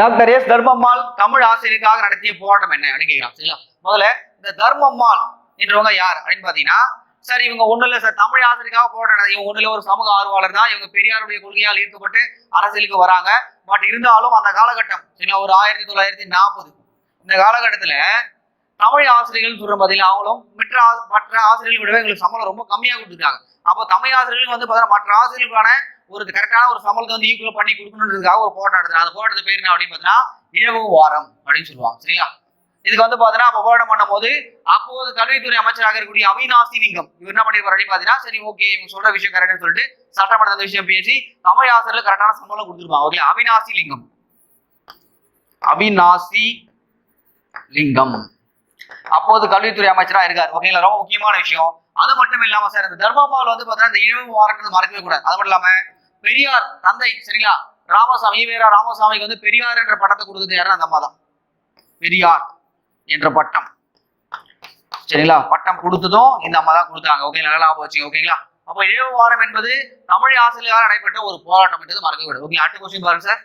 Doctor S Dharmammal Tamil ஆசிரியருக்காக நடத்திய போராட்டம் என்ன அப்படின்னு கேட்கலாம். சரிங்களா, முதல்ல இந்த தர்மம்மாள் என்றவங்க யார் அப்படின்னு பாத்தீங்கன்னா, சார் இவங்க ஒண்ணு இல்ல சார், தமிழ் ஆசிரியருக்காக போராட்டம். இவங்க ஒண்ணுல ஒரு சமூக ஆர்வலர் தான். இவங்க பெரியாருடைய கொள்கையால் ஈர்க்கப்பட்டு அரசியலுக்கு வராங்க. பட் இருந்தாலும் அந்த காலகட்டம் சரிங்களா, ஒரு 1940 இந்த காலகட்டத்துல தமிழ் ஆசிரியர்கள் சொல்ற பாத்தீங்கன்னா, அவங்களும் மற்ற ஆசிரியர்கள் விடவே எங்களுக்கு சம்பளம் ரொம்ப கம்மியா கொடுத்துருக்காங்க. அப்போ தமிழ் ஆசிரியர்கள் வந்து பாத்தீங்கன்னா மற்ற ஆசிரியர்களுக்கான ஒரு கரெக்டான ஒரு சம்பளத்தை வந்து ஈக்குவல் பண்ணி கொடுக்கணுன்றதுக்காக ஒரு போராட்டம் நடத்துறாங்க. அந்த போராட்டத்து பேர் என்ன அப்படின்னு பாத்தீங்கன்னா இரவு வாரம் அப்படின்னு சொல்லுவாங்க. சரிங்களா, இதுக்கு வந்து பாத்தீங்கன்னா அப்ப போராட்டம் பண்ணும் போது அப்போது கல்வித்துறை அமைச்சராக இருக்கக்கூடிய அவிநாசி லிங்கம் இவர் என்ன பண்ணிருப்பாரு அப்படின்னு பாத்தீங்கன்னா, சரி ஓகே இவங்க சொல்ற விஷயம் கரெக்ட்னு சொல்லிட்டு சட்டமன்ற அந்த விஷயம் பேசி தமிழ் ஆசிரியர்கள் கரெக்டான சம்பளம் கொடுத்துருப்பாங்க. ஓகே, அவிநாசி லிங்கம் அப்போது கல்வித்துறை அமைச்சரா இருக்காரு. ஓகேங்களா, ரொம்ப முக்கியமான விஷயம். அது மட்டும் இல்லாம சார் இந்த தர்மம்மாள் வந்து பாத்தீங்கன்னா இந்த இரவு வாரன்றது மறக்கவே கூடாது. அது மட்டும் இல்லாம பெரியார் தந்தை சரிங்களா ராமசாமி ஈவேரா ராமசாமிக்கு வந்து பெரியார் என்ற பட்டத்தை கொடுத்தது யாரும் அந்த அம்மா தான். பெரியார் என்ற பட்டம் சரிங்களா, பட்டம் கொடுத்ததும் இந்த அம்மா தான் கொடுத்தாங்க. ஓகேங்களா, நல்லா போச்சு. ஓகேங்களா, அப்போ இரவு வாரம் என்பது தமிழ் ஆசிரியராக நடைபெற்ற ஒரு போராட்டம் என்றது மறக்கவே கூடாது. ஓகே, அடுத்த கொஸ்டின் பாருங்க சார்.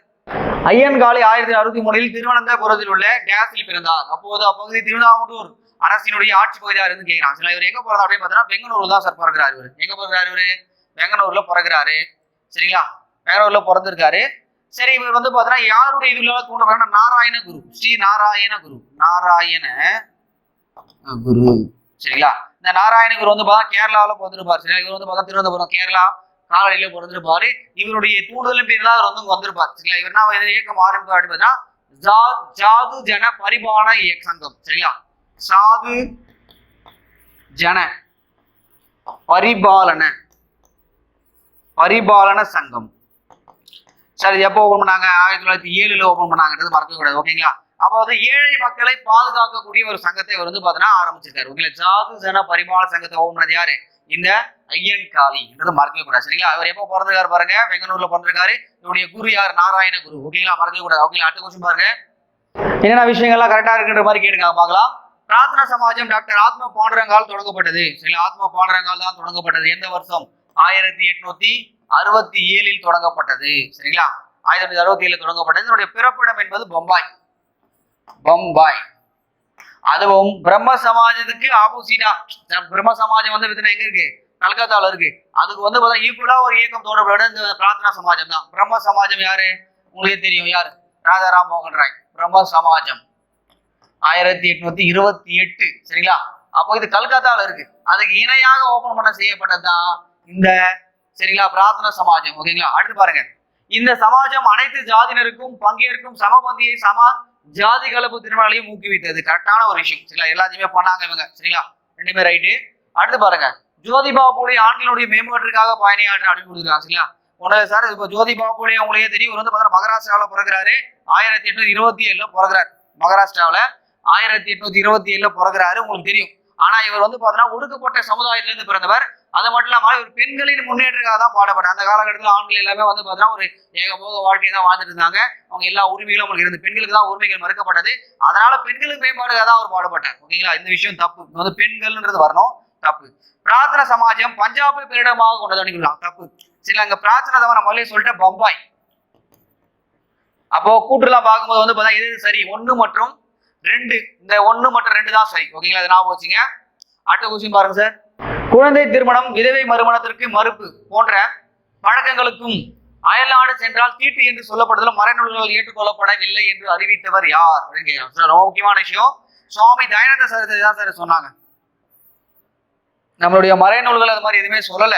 ஐயன்காளி 1963 திருவனந்தபுரத்தில் உள்ள டேஸில் பிறந்தார். அப்போது அப்பகுதி திருவிதாங்கூர் அரசினுடைய ஆட்சி பகுதியாக இருந்து கேட்கிறாங்க. இவர் எங்க போறாரு அப்படின்னு பார்த்தீங்கன்னா பெங்களூர்ல தான் சார் பிறகுறாரு. இவர் எங்க பிறகுறாரு? இவரு பெங்களூர்ல பிறகுறாரு. சரிங்களா, பெங்களூர்ல பிறந்திருக்காரு. சரி, இவர் வந்து பாத்தீங்கன்னா யாருடைய இதுல தூண்டப்படுறாங்க? நாராயண குரு, ஸ்ரீ நாராயண குரு. சரிங்களா, இந்த நாராயண குரு வந்து பார்த்தா கேரளாவில பிறந்திருப்பாரு. சரிங்களா, இவர் வந்து பார்த்தா திருவனந்தபுரம் கேரளா காலடியில பிறந்திருப்பாரு. இவருடைய தூண்டுதலின் பேர் தான் அவர் வந்து வந்திருப்பார். சரிங்களா, இவர் என்ன இயக்கம் ஆரம்பிப்பார் அப்படின்னு பார்த்தீங்கன்னா சாது ஜன பரிபாலன சங்கம். சரிங்களா, சாது ஜன பரிபாலன சங்கம். சரி, எப்போ ஓபன் பண்ணாங்க? 1907 ஓபன் பண்ணாங்கன்றது மறக்க கூடாது. ஓகேங்களா, அப்போ வந்து ஏழை மக்களை பாதுகாக்கக்கூடிய ஒரு சங்கத்தை இவர் வந்து பாத்தீங்கன்னா ஆரம்பிச்சிருக்காரு. ஓகேங்களா, சாது ஜன பரிபாலன சங்கத்தை ஓபன் பண்ணது யாரு? இந்த ஐயன்காளி என்றது மறக்கவே கூடாது. சரிங்களா, அவர் எப்போ பிறந்திருக்காரு பாருங்க, பெங்களூர்ல பிறந்திருக்காரு. இவருடைய குரு யார்? நாராயண குரு. ஓகேங்களா, மறக்கவே கூடாது. ஓகேங்களா, அடுத்த கொஸ்டின் பாருங்க. என்னென்ன விஷயங்கள்லாம் கரெக்டா இருக்குன்ற மாதிரி கேட்டுக்காங்க பார்க்கலாம். பிரார்த்தனா சமாஜம் டாக்டர் ஆத்ம பாண்டுரங்கால் தொடங்கப்பட்டது. சரிங்களா, ஆத்ம பாண்டுரங்கால் தான் தொடங்கப்பட்டது. எந்த வருஷம்? 1867 தொடங்கப்பட்டது. சரிங்களா, 1867 தொடங்கப்பட்டது. இதனுடைய பிறப்பிடம் என்பது பம்பாய். அதுவும் பிரம்ம சமாஜத்துக்கு ஆப்போசிட்டா பிரம்ம சமாஜம் வந்து எங்க இருக்கு? கல்கத்தால இருக்கு. அதுக்கு வந்து ஈக்குவலா ஒரு இயக்கம் தோன்றப்பட இந்த பிரார்த்தனா சமாஜம் தான். பிரம்ம சமாஜம் யாரு? உங்களுக்கு தெரியும் யாரு? ராஜாராம் மோகன் ராய். பிரம்ம சமாஜம் 1828. சரிங்களா, அப்போ இது கல்கத்தால இருக்கு. அதுக்கு இணையாக ஓபன் பண்ண செய்யப்பட்டதுதான் இந்த சரிங்களா பிரார்த்தனா சமாஜம். ஓகேங்களா, அடுத்து பாருங்க. இந்த சமாஜம் அனைத்து ஜாதியினருக்கும் பங்கேற்கும் சமபந்தியை ஜாதி கலப்பு திருமணங்களையும் ஊக்குவித்தது. கரெக்டான ஒரு விஷயம். சரிங்களா, எல்லாத்தையுமே பண்ணாங்க இவங்க. சரிங்களா, ரெண்டுமே ரைட்டு. அடுத்து பாருங்க. ஜோதிபா பூலே ஆண்களுடைய மேம்பாட்டிற்காக பயணியாற்ற அப்படின்னு கொடுத்துருக்காங்க. சரிங்களா, ஒன்றும் சார் இப்போ ஜோதிபா பூலே உங்களுக்கே தெரியும். இவர் வந்து பார்த்தீங்கன்னா மகாராஷ்டிராவில் பிறகுறாரு. 1827 பிறகுறாரு. மகாராஷ்டிராவில் 1827 பிறகுறாரு. உங்களுக்கு தெரியும். ஆனா இவர் வந்து பாத்தீங்கன்னா ஒடுக்கப்பட்ட சமுதாயத்திலிருந்து பிறந்தவர். அது மட்டும் இல்லாம இவர் பெண்களின் முன்னேற்றத்துக்காக தான் பாடுபட்டார். அந்த காலகட்டத்தில் ஆண்கள் எல்லாமே வந்து பாத்தீங்கன்னா ஒரு ஏகபோக வாழ்க்கையை தான் வாழ்ந்துட்டு இருந்தாங்க. அவங்க எல்லா உரிமைகளும் அவங்களுக்கு இருந்து பெண்களுக்கு தான் உரிமைகள் மறுக்கப்பட்டது. அதனால பெண்களுக்கு மேம்பாடுக்காக தான் அவர் பாடுபட்டார். ஓகேங்களா, இந்த விஷயம் தப்பு. வந்து பெண்கள்ன்றது வரணும், தப்பு. பிரார்த்தனா சமாஜம் பஞ்சாபை பேரிடமாக கொண்டது தப்பு. சரி, அங்க பிரார்த்தனை நம்ம முதல்ல சொல்லிட்டு பம்பாய். அப்போ கூட்டுலாம் பார்க்கும்போது வந்து பார்த்தா இது சரி 1 மற்றும் 2. இந்த 1 மற்றும் 2 தான் சரி. ஓகேங்களா, அதை ஞாபகம் வச்சுங்க. அடுத்த கொஸ்டின் பாருங்க சார். குழந்தை திருமணம் விதவை மறுமணத்திற்கு மறுப்பு போன்ற பழக்கங்களுக்கும் அயல்நாடு சென்றால் தீட்டு என்று சொல்லப்படுவதில் மறைநூல்கள் ஏற்றுக்கொள்ளப்படவில்லை என்று அறிவித்தவர் யார் அப்படின்னு கேட்கலாம். ரொம்ப முக்கியமான விஷயம். சுவாமி தயானந்த சரஸ்வதி தான் சார் சொன்னாங்க. நம்மளுடைய மறைநூல்கள் அது மாதிரி எதுவுமே சொல்லல.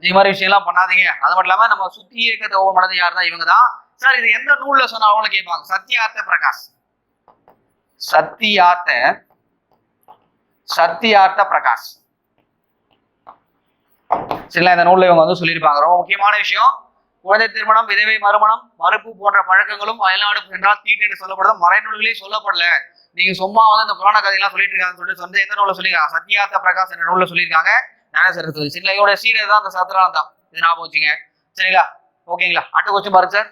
இது மாதிரி விஷயம்லாம் பண்ணாதீங்க. அது மட்டும் இல்லாம நம்ம சுத்தி இயக்கத்தை ஓபன் பண்ணது யார் தான்? இவங்க தான் சார். இது எந்த நூல்ல சொன்னா அவங்கள கேட்பாங்க. சத்தியார்த்த பிரகாஷ். சரிங்களா, இந்த நூல்ல இவங்க வந்து சொல்லியிருப்பாங்க. ரொம்ப முக்கியமான விஷயம். குழந்தை திருமணம் விதவை மறுமணம் மறுப்பு போன்ற பழக்கங்களும் அயல்நாடு சென்றால் தீட்டு என்று சொல்லப்படுறது மறைநூல்களே சொல்லப்படல. நீங்க சும்மா வந்து இந்த புராண கதையெல்லாம் சொல்லிட்டு இருக்காங்கன்னு சொல்லிட்டு சொந்த எந்த நூல்ல சொல்லியிருக்காங்க? சத்தியார்த்த பிரகாஷ் என்ற நூல்ல சொல்லியிருக்காங்க. சரிங்களா, இவரோட சீடர் தான் அந்த சத்ரான் தான். இது ஞாபகம் வச்சுங்க. சரிங்களா, ஓகேங்களா, அடுத்த கொஸ்டின் பாருங்க சார்.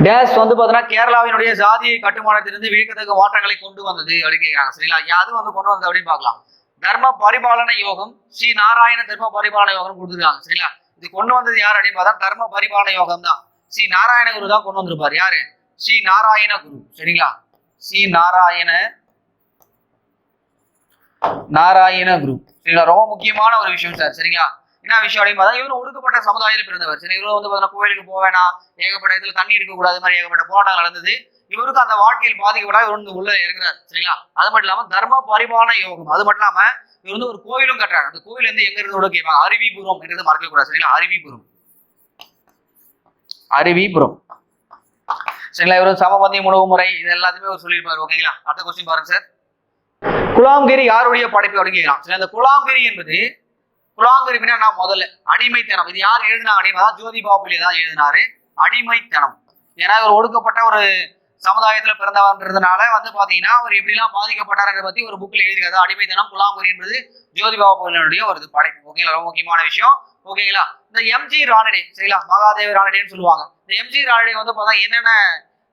டேஸ் வந்து பாத்தீங்கன்னா கேரளாவினுடைய ஜாதியை கட்டுமானத்திலிருந்து வியக்கத்தக்க மாற்றங்களை கொண்டு வந்தது அப்படின்னு கேட்கிறாங்க. சரிங்களா, அது வந்து கொண்டு வந்தது அப்படின்னு பார்க்கலாம். தர்ம பரிபாலன யோகம் ஸ்ரீ நாராயண தர்ம பரிபாலன யோகம் கொடுத்துருக்காங்க. சரிங்களா, இது கொண்டு வந்தது யார் அப்படின்னு பார்த்தா தர்ம பரிபாலன யோகம் தான். ஸ்ரீ நாராயண குரு தான் கொண்டு வந்திருப்பாரு. யாரு? ஸ்ரீ நாராயண குரு. சரிங்களா, ஸ்ரீ நாராயண குரு. சரிங்களா, ரொம்ப முக்கியமான ஒரு விஷயம் சார். சரிங்களா, என்ன விஷயம் அப்படின்னு பார்த்தா இவரும் ஒடுக்கப்பட்ட சமுதாயத்தில் பிறந்தவர். சரி, இவரும் வந்து பார்த்தீங்கன்னா கோயிலுக்கு போவேனா, ஏகப்பட்ட இடத்துல தண்ணி இருக்கக்கூடாது, மாதிரி ஏகப்பட்ட போராட்டங்கள் நடந்தது. இவருக்கு அந்த வாழ்க்கையில் பாதிக்கப்படாத இவர் வந்து உள்ள இருக்கிறார். சரிங்களா, அது மட்டும் இல்லாம தர்ம பரிபாலன யோகம், அது மட்டும் இல்லாம இவர் வந்து ஒரு கோயிலும் கட்டுறாரு. அந்த கோயில் வந்து எங்க இருந்து கேட்பாங்க, அருவிபுரம் என்றது மறக்க கூடாது. சரிங்களா, அருவிபுரம். சரிங்களா, இவர் சமபந்தி உணவு முறை இது எல்லாத்தையுமே அவர் சொல்லியிருப்பாரு. ஓகேங்களா, அடுத்த கொஸ்டின் பாருங்க சார். குலாம்கிரி யாருடைய படைப்பு அப்படின்னு கேட்கலாம். சரி, அந்த குலாம்கிரி என்பது குலாம்கிரினா முதல்ல அடிமைத்தனம். இது யார் எழுதினா அப்படின்னா ஜோதி பாபுலே தான் எழுதினாரு, அடிமைத்தனம். ஏன்னா இவர் ஒடுக்கப்பட்ட ஒரு சமுதாயத்துல பிறந்தவன்றதுனால வந்து பாத்தீங்கன்னா அவர் எப்படிலாம் பாதிக்கப்பட்டாருன்றத பத்தி ஒரு புக்ல எழுதிருக்காரு. அடிமைத்தனம் குலாம்கிரி என்பது ஜோதி பாபுடைய ஒரு படைப்பு. ஓகேங்களா, ரொம்ப முக்கியமான விஷயம். ஓகேங்களா, இந்த எம்ஜி ரானடே, சரிங்களா, மகாதேவ ரானடேன்னு சொல்லுவாங்க. இந்த எம்ஜி ரானடே வந்து பார்த்தா என்னென்ன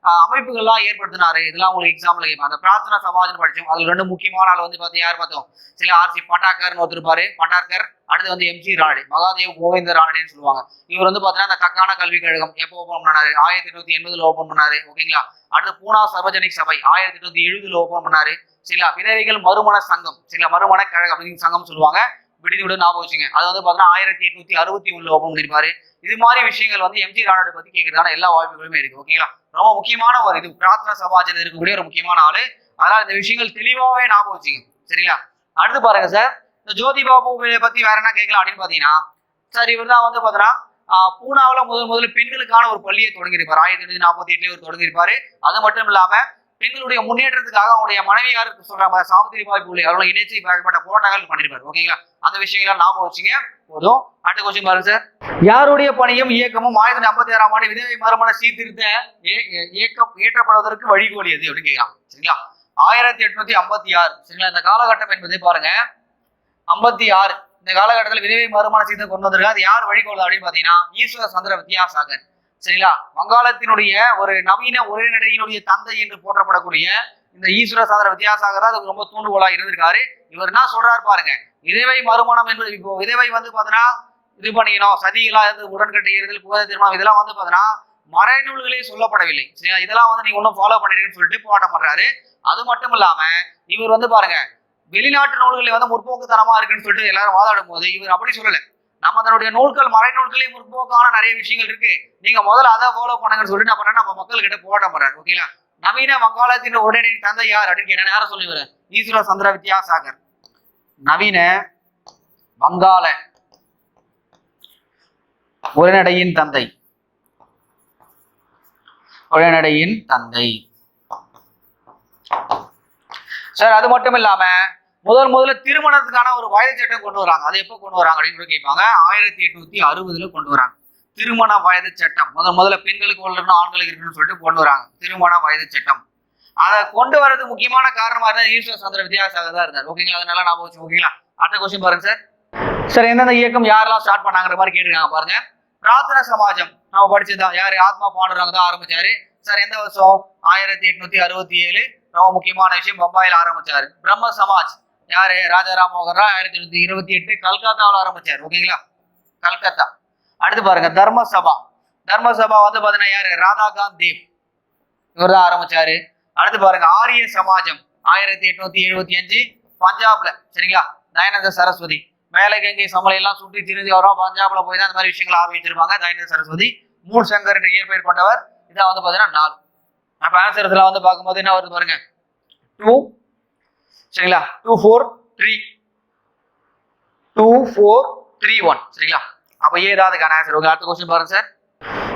அமைப்புகள்லாம் ஏற்படுத்தினாரு, இதெல்லாம் உங்களுக்கு எக்ஸாம்பிள் கேட்பாங்க. அந்த பிரார்த்தனா சமாஜ்னு படிச்சோம். அதுல ரெண்டு முக்கியமான ஆள் வந்து பார்த்தீங்க யார் பார்த்தோம், சில ஆர்சி பண்டாக்கர்னு ஒருத்தருப்பாரு, பண்டார்கர். அடுத்து வந்து எம்ஜி ரானடே, மகாதேவ் கோவிந்த ரானடேன்னு சொல்லுவாங்க. இவர் வந்து பார்த்தீங்கன்னா அந்த கக்கான கல்வி கழகம் எப்போ ஓபன் பண்ணாரு, 1880 ஓபன் பண்ணாரு. ஓகேங்களா, அடுத்து பூனா சர்வஜனிக் சபை 1870 ஓபன் பண்ணாரு. சில விதவைகள் மறுமண சங்கம், சில மறுமண கழகம் அப்படின்னு சங்கம் சொல்லுவாங்க, விடுதியோட ஞாபகம் வச்சுங்க. அது வந்து பார்த்தீங்கன்னா 1861 ஓபன் பண்ணிருப்பாரு. இது மாதிரி விஷயங்கள் வந்து எம்ஜி ரானடே பத்தி கேட்கறதுக்கான எல்லா வாய்ப்புகளுமே இருக்கு. ஓகேங்களா, ரொம்ப முக்கியமான ஒரு இது பிரார்த்தனா சமாஜத்தில் இருக்கக்கூடிய ஒரு முக்கியமான ஆளு. அதனால இந்த விஷயங்கள் தெளிவாகவே ஞாபகம் வச்சுங்க. சரிங்களா, அடுத்து பாருங்க சார். இந்த ஜோதி பாபு பத்தி வேற என்ன கேட்கலாம் அப்படின்னு பாத்தீங்கன்னா, சார் இவர் தான் வந்து பாத்தீங்கன்னா பூனாவில முதல்ல பெண்களுக்கான ஒரு பள்ளியை தொடங்கியிருப்பார். 1848 இவர் தொடங்கியிருப்பாரு. அது மட்டும் இல்லாம பெண்களுடைய முன்னேற்றத்துக்காக அவருடைய மனைவியாருக்கு சொல்ற சாவித்திரிபாய் பூலே அவர்களை இணைச்சு ஏற்பட்ட போராட்டங்கள் பண்ணிருப்பாரு. ஓகேங்களா, அந்த விஷயங்கள் ஞாபகம் வச்சுங்க போதும். அடுத்த கொஸ்டின் பாருங்க சார். யாருடைய பணியும் இயக்கமும் 1856 ஆண்டு விதவை மறுமண சீர்திருத்த இயக்கம் இயற்றப்படுவதற்கு வழிகோலியது அப்படின்னு கேட்கலாம். சரிங்களா, 1856. சரிங்களா, இந்த காலகட்டம் என்பது பாருங்க 56. இந்த காலகட்டத்தில் விதவை மறுமண சீர்திருத்தம் கொண்டு வந்திருக்காங்க. அது யார் வழிகோல் அப்படின்னு பாத்தீங்கன்னா ஈஸ்வர சந்திர வித்யாசாகர். சரிங்களா, வங்காளத்தினுடைய ஒரு நவீன உரைநடையினுடைய தந்தை என்று போற்றப்படக்கூடிய இந்த ஈஸ்வர சந்திர வித்யாசாகர் தான் அதுக்கு ரொம்ப தூண்டுகோலா இருந்திருக்காரு. இவர் என்ன சொல்றாரு பாருங்க, விதவை மறுமணம் என்பது இப்போ விதவை வந்து பாத்தீங்கன்னா இது பண்ணிக்கணும், சதிகளா இருந்து உடன்கட்டை ஏறுதல், குழந்தை திருமணம், இதெல்லாம் வந்து பாத்தீங்கன்னா மறைநூல்களே சொல்லப்படவில்லை. சரிங்களா, இதெல்லாம் வந்து நீங்க ஒன்றும் ஃபாலோ பண்ணிடுன்னு சொல்லிட்டு போராட்டம் பண்றாரு. அது மட்டும் இல்லாம இவர் வந்து பாருங்க வெளிநாட்டு நூல்களை வந்து முற்போக்குத்தனமா இருக்குன்னு சொல்லிட்டு எல்லாரும் வாதாடும் போது இவர் அப்படி சொல்லல. நம்ம அதனுடைய நூல்கள் மறைநூல்களே முற்போக்கான நிறைய விஷயங்கள் இருக்கு, நீங்க முதல்ல அதை ஃபாலோ பண்ணுங்கன்னு சொல்லிட்டு என்ன பண்ணா நம்ம மக்கள் கிட்ட போராட்டம் பண்றாரு. ஓகேங்களா, நவீன வங்காளத்தின் உடனடி தந்தை யார் அப்படின்னு கேட்டா யாரும் சொல்லுவாரு, ஈஸ்வர சந்திர வித்யாசாகர். நவீன வங்காள உரைநடையின் தந்தை, உரைநடையின் தந்தை சார். அது மட்டும் இல்லாம முதல்ல திருமணத்துக்கான ஒரு வயது சட்டம் கொண்டு வராங்க. அது எப்போ கொண்டு வராங்க அப்படின்னு கேட்பாங்க, 1860 கொண்டு வராங்க. திருமண வயது சட்டம் முதல்ல பெண்களுக்கு இருக்கணும் ஆண்களுக்கு இருக்குன்னு சொல்லிட்டு கொண்டு வராங்க திருமண வயது சட்டம். அதை கொண்டு வரது முக்கியமான காரணமா இருந்தா ஈஸ்வர சந்திர வித்யாசாகர் தான் இருந்தார். ஓகேங்களா, அதனால நான் வச்சு. ஓகேங்களா, அடுத்த கொஸ்டின் பாருங்க சார். சார் எந்தெந்த இயக்கம் யாரெல்லாம் ஸ்டார்ட் பண்ணாங்கிற மாதிரி கேட்டிருக்காங்க பாருங்க. பிரார்த்தனா சமாஜம் நம்ம படிச்சதுதான், யாரு ஆத்மா பாடுறாங்க தான் ஆரம்பிச்சாரு. சார் எந்த வருஷம், 1867. ரொம்ப முக்கியமான விஷயம், பம்பாயில ஆரம்பிச்சாரு. பிரம்ம சமாஜ் யாரு, ராஜாராம் மோகன் ராய் 1828 கல்கத்தாவில் ஆரம்பிச்சாரு. ஓகேங்களா, கல்கத்தா. அடுத்து பாருங்க தர்ம சபா வந்து பாத்தீங்கன்னா யாரு, ராதாகாந்த் தேவ், இவர் தான் ஆரம்பிச்சாரு. அடுத்து பாருங்க ஆரிய சமாஜம் 1875 பஞ்சாப்ல. சரிங்களா, தயானந்த சரஸ்வதி மேலை கங்கை சமலை எல்லாம் சுற்றி திரிந்து வரும் பஞ்சாப்ல போய் தான் இந்த மாதிரி விஷயங்கள் ஆரம்பிச்சிருப்பாங்க. தயானந்த சரஸ்வதி மூல் சங்கர் என்று இயற்பெயர் கொண்டவர். இதான் வந்து பாத்தீங்கன்னா 4. அப்ப ஆன்சர்ஸ்ல வந்து பார்க்கும்போது என்ன வருது பாருங்க, 2. சரிங்களா, 2 4 3 2 4 3 1. சரிங்களா, அப்ப ஏதாவதுக்கான ஆன்சர். ஓகே, அடுத்த கொஸ்டின் பாருங்க சார்.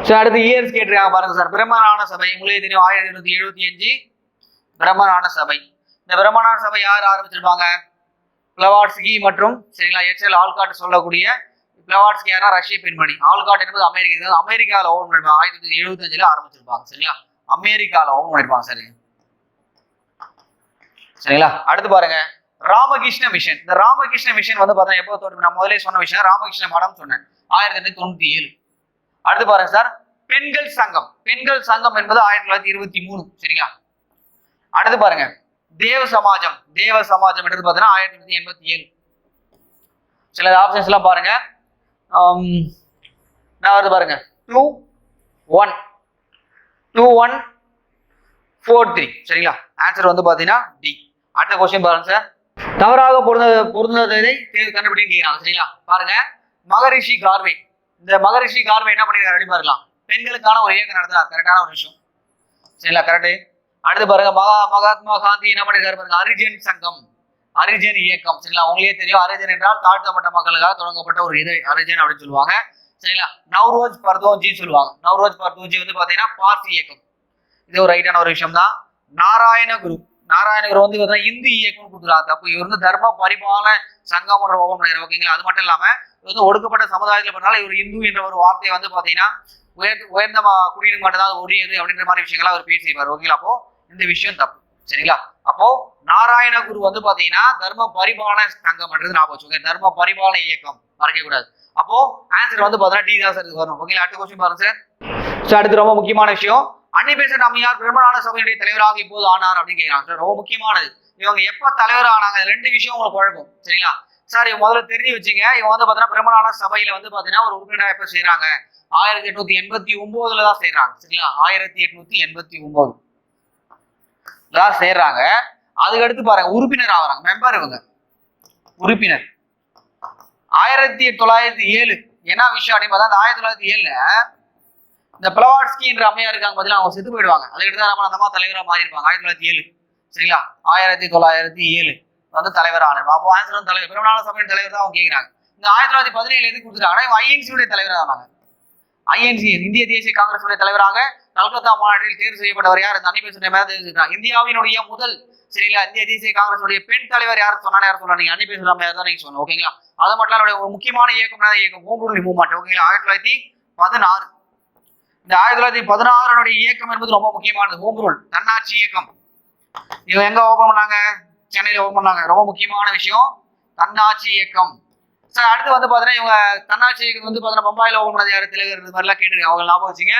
சார் அடுத்து இயர்ஸ் கேட்டிருக்காங்க பாருங்க சார். பிரம்மஞான சபை உங்களுக்கு தெரியும், 1875 பிரம்மஞான சபை. இந்த பிரம்மஞான சபை யார் ஆரம்பிச்சிருப்பாங்க, பிளவாட்ஸ்கி மற்றும் சரிங்களா எச்எல் ஆல்காட் சொல்லக்கூடிய பிளவாட்ஸ்கி யாரா ரஷ்ய பெண்மணி. ஆல்காட் என்பது அமெரிக்காவில் ஓபன் பண்ணிருப்பாங்க, 1875 ஆரம்பிச்சிருப்பாங்க. சரிங்களா, அமெரிக்காவில் ஓபன் பண்ணிருப்பாங்க. சரி, சரிங்களா, அடுத்து பாருங்க ராமகிருஷ்ண மிஷன். இந்த ராமகிருஷ்ண மிஷன் வந்து பாத்தீங்கன்னா எப்போ தோற்று, நான் முதலே சொன்ன விஷயம் ராமகிருஷ்ண மடம் சொன்னேன், 1897. அடுத்து பாருங்க சார் பெண்கள் சங்கம் என்பது 1923. சரிங்களா, அடுத்து பாருங்க தேவ சமாஜம் என்றது பாத்தீங்கன்னா 1987. சில ஆப்ஷன்ஸ் எல்லாம் பாருங்க, நான் வருது பாருங்க 2 1 4 3 சரிங்களா. ஆன்சர் வந்து பாத்தீங்கன்னா டி. அடுத்த கொஸ்டின் பாருங்க சார். தவறாக பொருந்ததை கண்டுபிடிக்க கேட்கிறாங்க சரிங்களா. பாருங்க, மகரிஷி கார்வே. இந்த மகரிஷி கார்வே என்ன பண்ணிருக்காரு அப்படின்னு பாருக்கலாம். பெண்களுக்கான ஒரு இயக்கம் நடத்துறாரு, கரெக்டான ஒரு விஷயம் சரிங்களா, கரெக்ட். அடுத்து பாருங்க, மகாத்மா காந்தி என்ன பண்ணிருக்காரு பாருங்க, ஹரிஜன் சங்கம், ஹரிஜன் இயக்கம் சரிங்களா. உங்களுக்கே தெரியும், ஹரிஜன் என்றால் தாழ்த்தப்பட்ட மக்களுக்காக தொடங்கப்பட்ட ஒரு இது ஹரிஜன் அப்படின்னு சொல்லுவாங்க சரிங்களா. நவ்ரோஜ் பர்தோஜி சொல்லுவாங்க. நவ்ரோஜ் பர்தோஜி வந்து பாத்தீங்கன்னா பார்சி இயக்கம். இது ஒரு ரைட்டான ஒரு விஷயம் தான். நாராயணகுரு, நாராயணகுரு வந்து பாத்தீங்கன்னா இந்து இயக்கம் கொடுக்குறாரு. தப்பு. இவர் வந்து தர்ம பரிபாலன சங்கம் என்ற ஓபன் பண்ணிடுறாரு ஓகேங்களா. அது மட்டும் இல்லாம வந்து ஒடுக்கப்பட்ட சமுதாயத்தில் பண்ணால இவர் இந்து என்ற ஒரு வார்த்தையை வந்து பாத்தீங்கன்னா உயர்ந்த குடியினுக்கு மட்டும் தான் உரியது அப்படின்ற மாதிரி விஷயங்களா அவர் பேசிப்பார் ஓகேங்களா. அப்போ இந்த விஷயம் தப்பு சரிங்களா. அப்போ நாராயணகுரு வந்து பாத்தீங்கன்னா தர்ம பரிபாலன சங்கம் என்றது ஞாபகம் வச்சுக்கோங்க. தர்ம பரிபாலன இயக்கம் மறக்க கூடாது. அப்போ ஆன்சர் வந்து பாத்தீங்கன்னா டி தான் சார் வரும் ஓகேங்களா. அடுத்த கொஸ்டின் பாருங்க சார். அடுத்து ரொம்ப முக்கியமான விஷயம், அன்னி பெசன்ட் அம்மையார் பிரம்மஞான சபையுடைய தலைவராக இப்போது ஆனார் அப்படின்னு கேட்கிறாங்க சார். ரொம்ப முக்கியமானது. இவங்க எப்ப தலைவர் ஆனாங்க, ரெண்டு விஷயம் உங்களுக்கு குழப்பம் சரிங்களா. சார் இவங்க முதல்ல தெரிஞ்சு வச்சுங்க. இவங்க வந்து பாத்தீங்கன்னா பிரம்மஞான சபையில வந்து பாத்தீங்கன்னா ஒரு உறுப்பினராக எப்ப செய்யறாங்க, 1889 தான் செய்யறாங்க சரிங்களா. 1889 தான் செய்யறாங்க. அதுக்கு அடுத்து பாருங்க உறுப்பினர் ஆகிறாங்க, மெம்பர். இவங்க உறுப்பினர் 1907. என்ன விஷயம் அப்படின்னு பார்த்தா, 1907 இந்த பிளவாட்ஸ்கி என்ற அம்மையார் இருக்காங்க பதிலா அவங்க செத்து போயிடுவாங்க. அதை எடுத்து அந்த அம்மா தலைவராக மாறி இருப்பாங்க 1907 சரிங்களா. 1907 வந்து தலைவர் ஆனார். அப்போ ஆன்சர் வந்து தலைவர் பிரம்மஞான சபையின் தலைவர் தான் அவங்க கேட்கிறாங்க. இந்த 1917 எதுக்கு கொடுத்துருக்காங்கன்னா இவங்க ஐஎன்சியுடைய தலைவராக ஆனாங்க. ஐஎன்சி இந்திய தேசிய காங்கிரசுடைய தலைவராக கல்கத்தா மாநாட்டில் தேர்வு செய்யப்பட்டவர் யார், அன்னி பெசன்ட் அம்மையார் தெரிவிச்சிருக்காங்க. இந்தியாவினுடைய முதல் சரிங்களா இந்திய தேசிய காங்கிரசுடைய பெண் தலைவர் யார் சொன்னா, யார் சொன்னா, அன்னி பெசன்ட் அம்மையார் தான் நீங்க சொன்னோம் ஓகேங்களா. அது மட்டும் இல்லாம ஒரு முக்கியமான இயக்கம் இயக்கம் ஹோம் ரூல் மூவ்மெண்ட் ஓகேங்களா. 1916 இந்த 1916 இயக்கம் என்பது ரொம்ப முக்கியமானது. ஹோம் ரூல் தன்னாட்சி இயக்கம். இவங்க எங்க ஓபன் பண்ணாங்க, சென்னையில ஓபன் பண்ணாங்க. ரொம்ப முக்கியமான விஷயம் தன்னாட்சி இயக்கம். சார் அடுத்து வந்து பாத்தீங்கன்னா இவங்க தன்னாட்சி இயக்கம் வந்து பாத்தீங்கன்னா பம்பாயில ஓபன் பண்ணது யாரு, திலகர், இது மாதிரிலாம் கேட்டிருக்காங்க. அவங்க ஞாபகம் வச்சுங்க.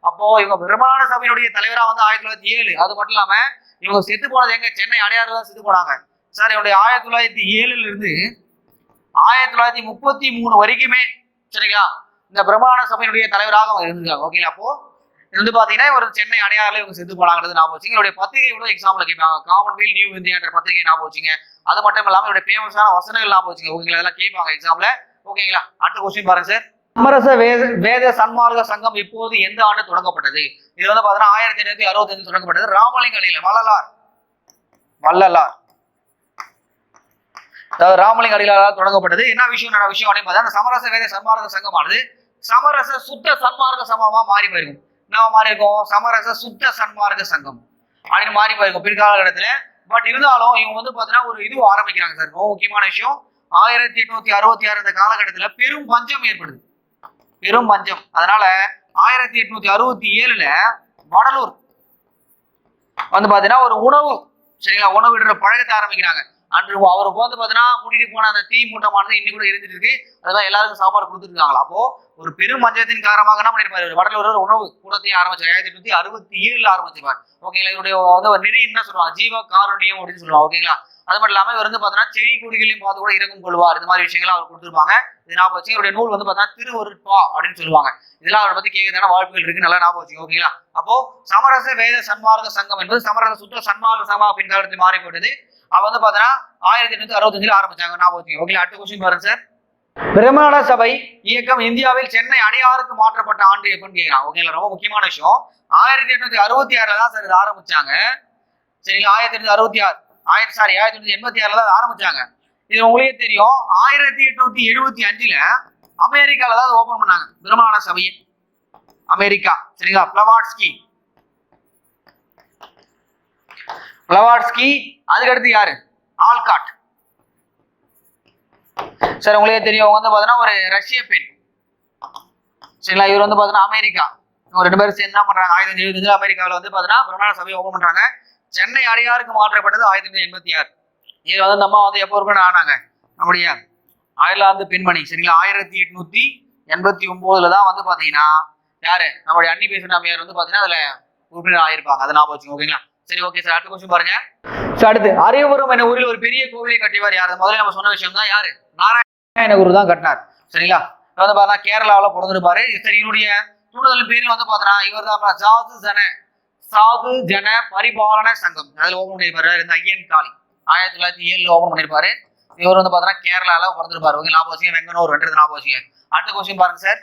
அப்போ இவங்க பிரம்மஞான சபையினுடைய தலைவரா வந்து 1907. அது மட்டும் இல்லாம இவங்க செத்து போனது எங்க, சென்னை அடையாறுல தான் செத்து போனாங்க சார். இவருடைய 1907 இருந்து 1933 வரைக்குமே சரிங்களா இந்த பிரம்மஞான சபையினுடைய தலைவராக அவங்க இருந்திருக்காங்க ஓகேங்களா. அப்போ இது வந்து பாத்தீங்கன்னா இவர் சென்னை அடையாறுல இவங்க செத்து போனாங்கிறது ஞாபகம் வச்சுங்க. இவருடைய பத்திரிகை கூட எக்ஸாம்பிள் கேட்பாங்க. காமன்வெல்த் நியூ இந்தியான்ற பத்திரிகை ஞாபகம் வச்சுங்க. அது மட்டும் இல்லாம இவருடைய ஃபேமஸான வசனங்கள் ஞாபகம் வச்சுங்க ஓகேங்களா. அதெல்லாம் கேட்பாங்க எக்ஸாம்ல ஓகேங்களா. அடுத்த கொஸ்டின் பாருங்க சார். சமரச வேத சன்மார்க்க சங்கம் இப்போது எந்த ஆண்டு தொடங்கப்பட்டது? இது வந்து பாத்தீங்கன்னா 1865 தொடங்கப்பட்டது. ராமலிங்க அடிகளார், வள்ளலார் அதாவது ராமலிங்க அடிகளாரால் தொடங்கப்பட்டது. என்ன விஷயம் அப்படின்னு பார்த்தா, அந்த சமரச வேத சன்மார்க்க சங்கமானது சமரச சுத்த சன்மார்க்க சமமா மாறி போயிருக்கும். என்ன மாறி இருக்கும், சமரச சுத்த சன்மார்க்க சங்கம் அப்படின்னு மாறி போயிருக்கும் பிற்காலகட்டத்துல. பட் இருந்தாலும் இவங்க வந்து பாத்தீங்கன்னா ஒரு இது ஆரம்பிக்கிறாங்க சார். ரொம்ப முக்கியமான விஷயம், 1866 இந்த காலகட்டத்துல பெரும் பஞ்சம் ஏற்படுது, பெரும் பஞ்சம். அதனால 1867 வடலூர் வந்து பாத்தீங்கன்னா ஒரு உணவு சரிங்களா உணவு விடுற பழக்கத்தை ஆரம்பிக்கிறாங்க. அன்று அவருக்கு வந்து பாத்தீங்கன்னா கூட்டிட்டு போன அந்த தீ மூட்டமானது இன்னைக்கு கூட இருந்துட்டு இருக்கு. அதெல்லாம் எல்லாருக்கும் சாப்பாடு கொடுத்துருக்காங்களா. அப்போ ஒரு பெரும் பஞ்சத்தின் காரணமாக என்ன பண்ணிருப்பாரு, வடலூர் உணவு கூடத்தையும் ஆரம்பிச்சார். 1867 ஆரம்பிச்சிருப்பார் ஓகேங்களா. இவருடைய வந்து ஒரு நெறி என்ன சொல்லுவாங்க, ஜீவ காருண்யம் அப்படின்னு சொல்லுவாங்க ஓகேங்களா. அது மட்டும் இல்லாம இவர் வந்து பாத்தீங்கன்னா செடி கொடிகளையும் பார்த்து கூட இறக்கும் கொள்வார். இந்த மாதிரி விஷயங்கள் அவர் கொடுத்துருப்பாங்க. இது ஞாபகம் வச்சு. இவருடைய நூல் வந்து பாத்தீங்கன்னா திருவருட்பா அப்படின்னு சொல்லுவாங்க. இதெல்லாம் அவரை பத்தி கேட்கறதுக்கான வாய்ப்புகள் இருக்கு, நல்லா ஞாபகம் வச்சுங்க ஓகேங்களா. அப்போ சமரச வேத சன்மார்க்க சங்கம் என்பது சமரச சுத்த சன்மார்க்க சங்கமா பின்காலத்தில் மாறி போட்டது. அவ வந்து பாத்தீங்கன்னா 1865 ஆரம்பிச்சாங்க ஞாபகம் வச்சுங்க ஓகேங்களா. அடுத்த கொஸ்டின் பாருங்க சார். பிரம்மஞான சபை இயக்கம் இந்தியாவில் சென்னை அடையாறுக்கு மாற்றப்பட்ட ஆண்டு எப்படின்னு கேட்கிறாங்க ஓகேங்களா. ரொம்ப முக்கியமான விஷயம், 1866 தான் சார் இது ஆரம்பிச்சாங்க சரிங்களா. 1886 தான் ஆரம்பிச்சாங்க. இது உங்களுக்கே தெரியும். 1875 அமெரிக்கால தான் ஓபன் பண்ணாங்க பிரம்மஞான சபையை, அமெரிக்கா சரிங்களா. பிளவாட்ஸ்கி அதுக்கடுத்து யாரு, ஆல்காட் சார். உங்களுக்கே தெரியும், அவங்க வந்து பாத்தீங்கன்னா ஒரு ரஷ்ய பெண் சரிங்களா. இவர் வந்து பாத்தீங்கன்னா அமெரிக்கா. இவங்க ரெண்டு பேரும் சேர்ந்து என்ன பண்றாங்க, 1875 அமெரிக்காவில் வந்து பாத்தீங்கன்னா பிரம்மஞான சபையை ஓபன் பண்றாங்க. சென்னை அடையாறுக்கு மாற்றப்பட்டது 1886. இது வந்து நம்ம வந்து எப்போ உறுப்பினர் ஆனாங்க, நம்முடைய அயர்லாந்து பெண்மணி சரிங்களா. 1889 தான் வந்து பாத்தீங்கன்னா யாரு, நம்மளுடைய அன்னி பெசன்ட் அம்மையார் வந்து பாத்தீங்கன்னா அதுல உறுப்பினர் ஆயிருப்பாங்க. அதை ஞாபகம் வச்சுங்க ஓகேங்களா. சரி ஓகே சார். அடுத்த கொஸ்டின் பாருங்க. அடுத்து அரியபுரம் என்ற ஊரில் ஒரு பெரிய கோவிலை கட்டியவர் யாரு? முதல்ல நம்ம சொன்ன விஷயம் தான், யாரு, நாராயணகுரு தான் கட்டினார் சரிங்களா. வந்து பாத்தீங்கன்னா கேரளாவில் பிறந்திருப்பாரு. சரி, இவருடைய தூண்டுதல் பேரில் வந்து பாத்தீங்கன்னா இவர் தான் சாது ஜன பரிபாலன சங்கம், அதுல ஓபன் பண்ணிருப்பாரு இந்த ஐயன் காளி 1907 ஓபன் பண்ணிருப்பாரு. இவர் வந்து பாத்தீங்கன்னா கேரளால பிறந்திருப்பாரு. ஓகே, ஞாபகம் வச்சுங்க. வெங்கனூர் ரெண்டு ஞாபகம் வச்சுங்க. அடுத்த கொஸ்டின் பாருங்க சார்.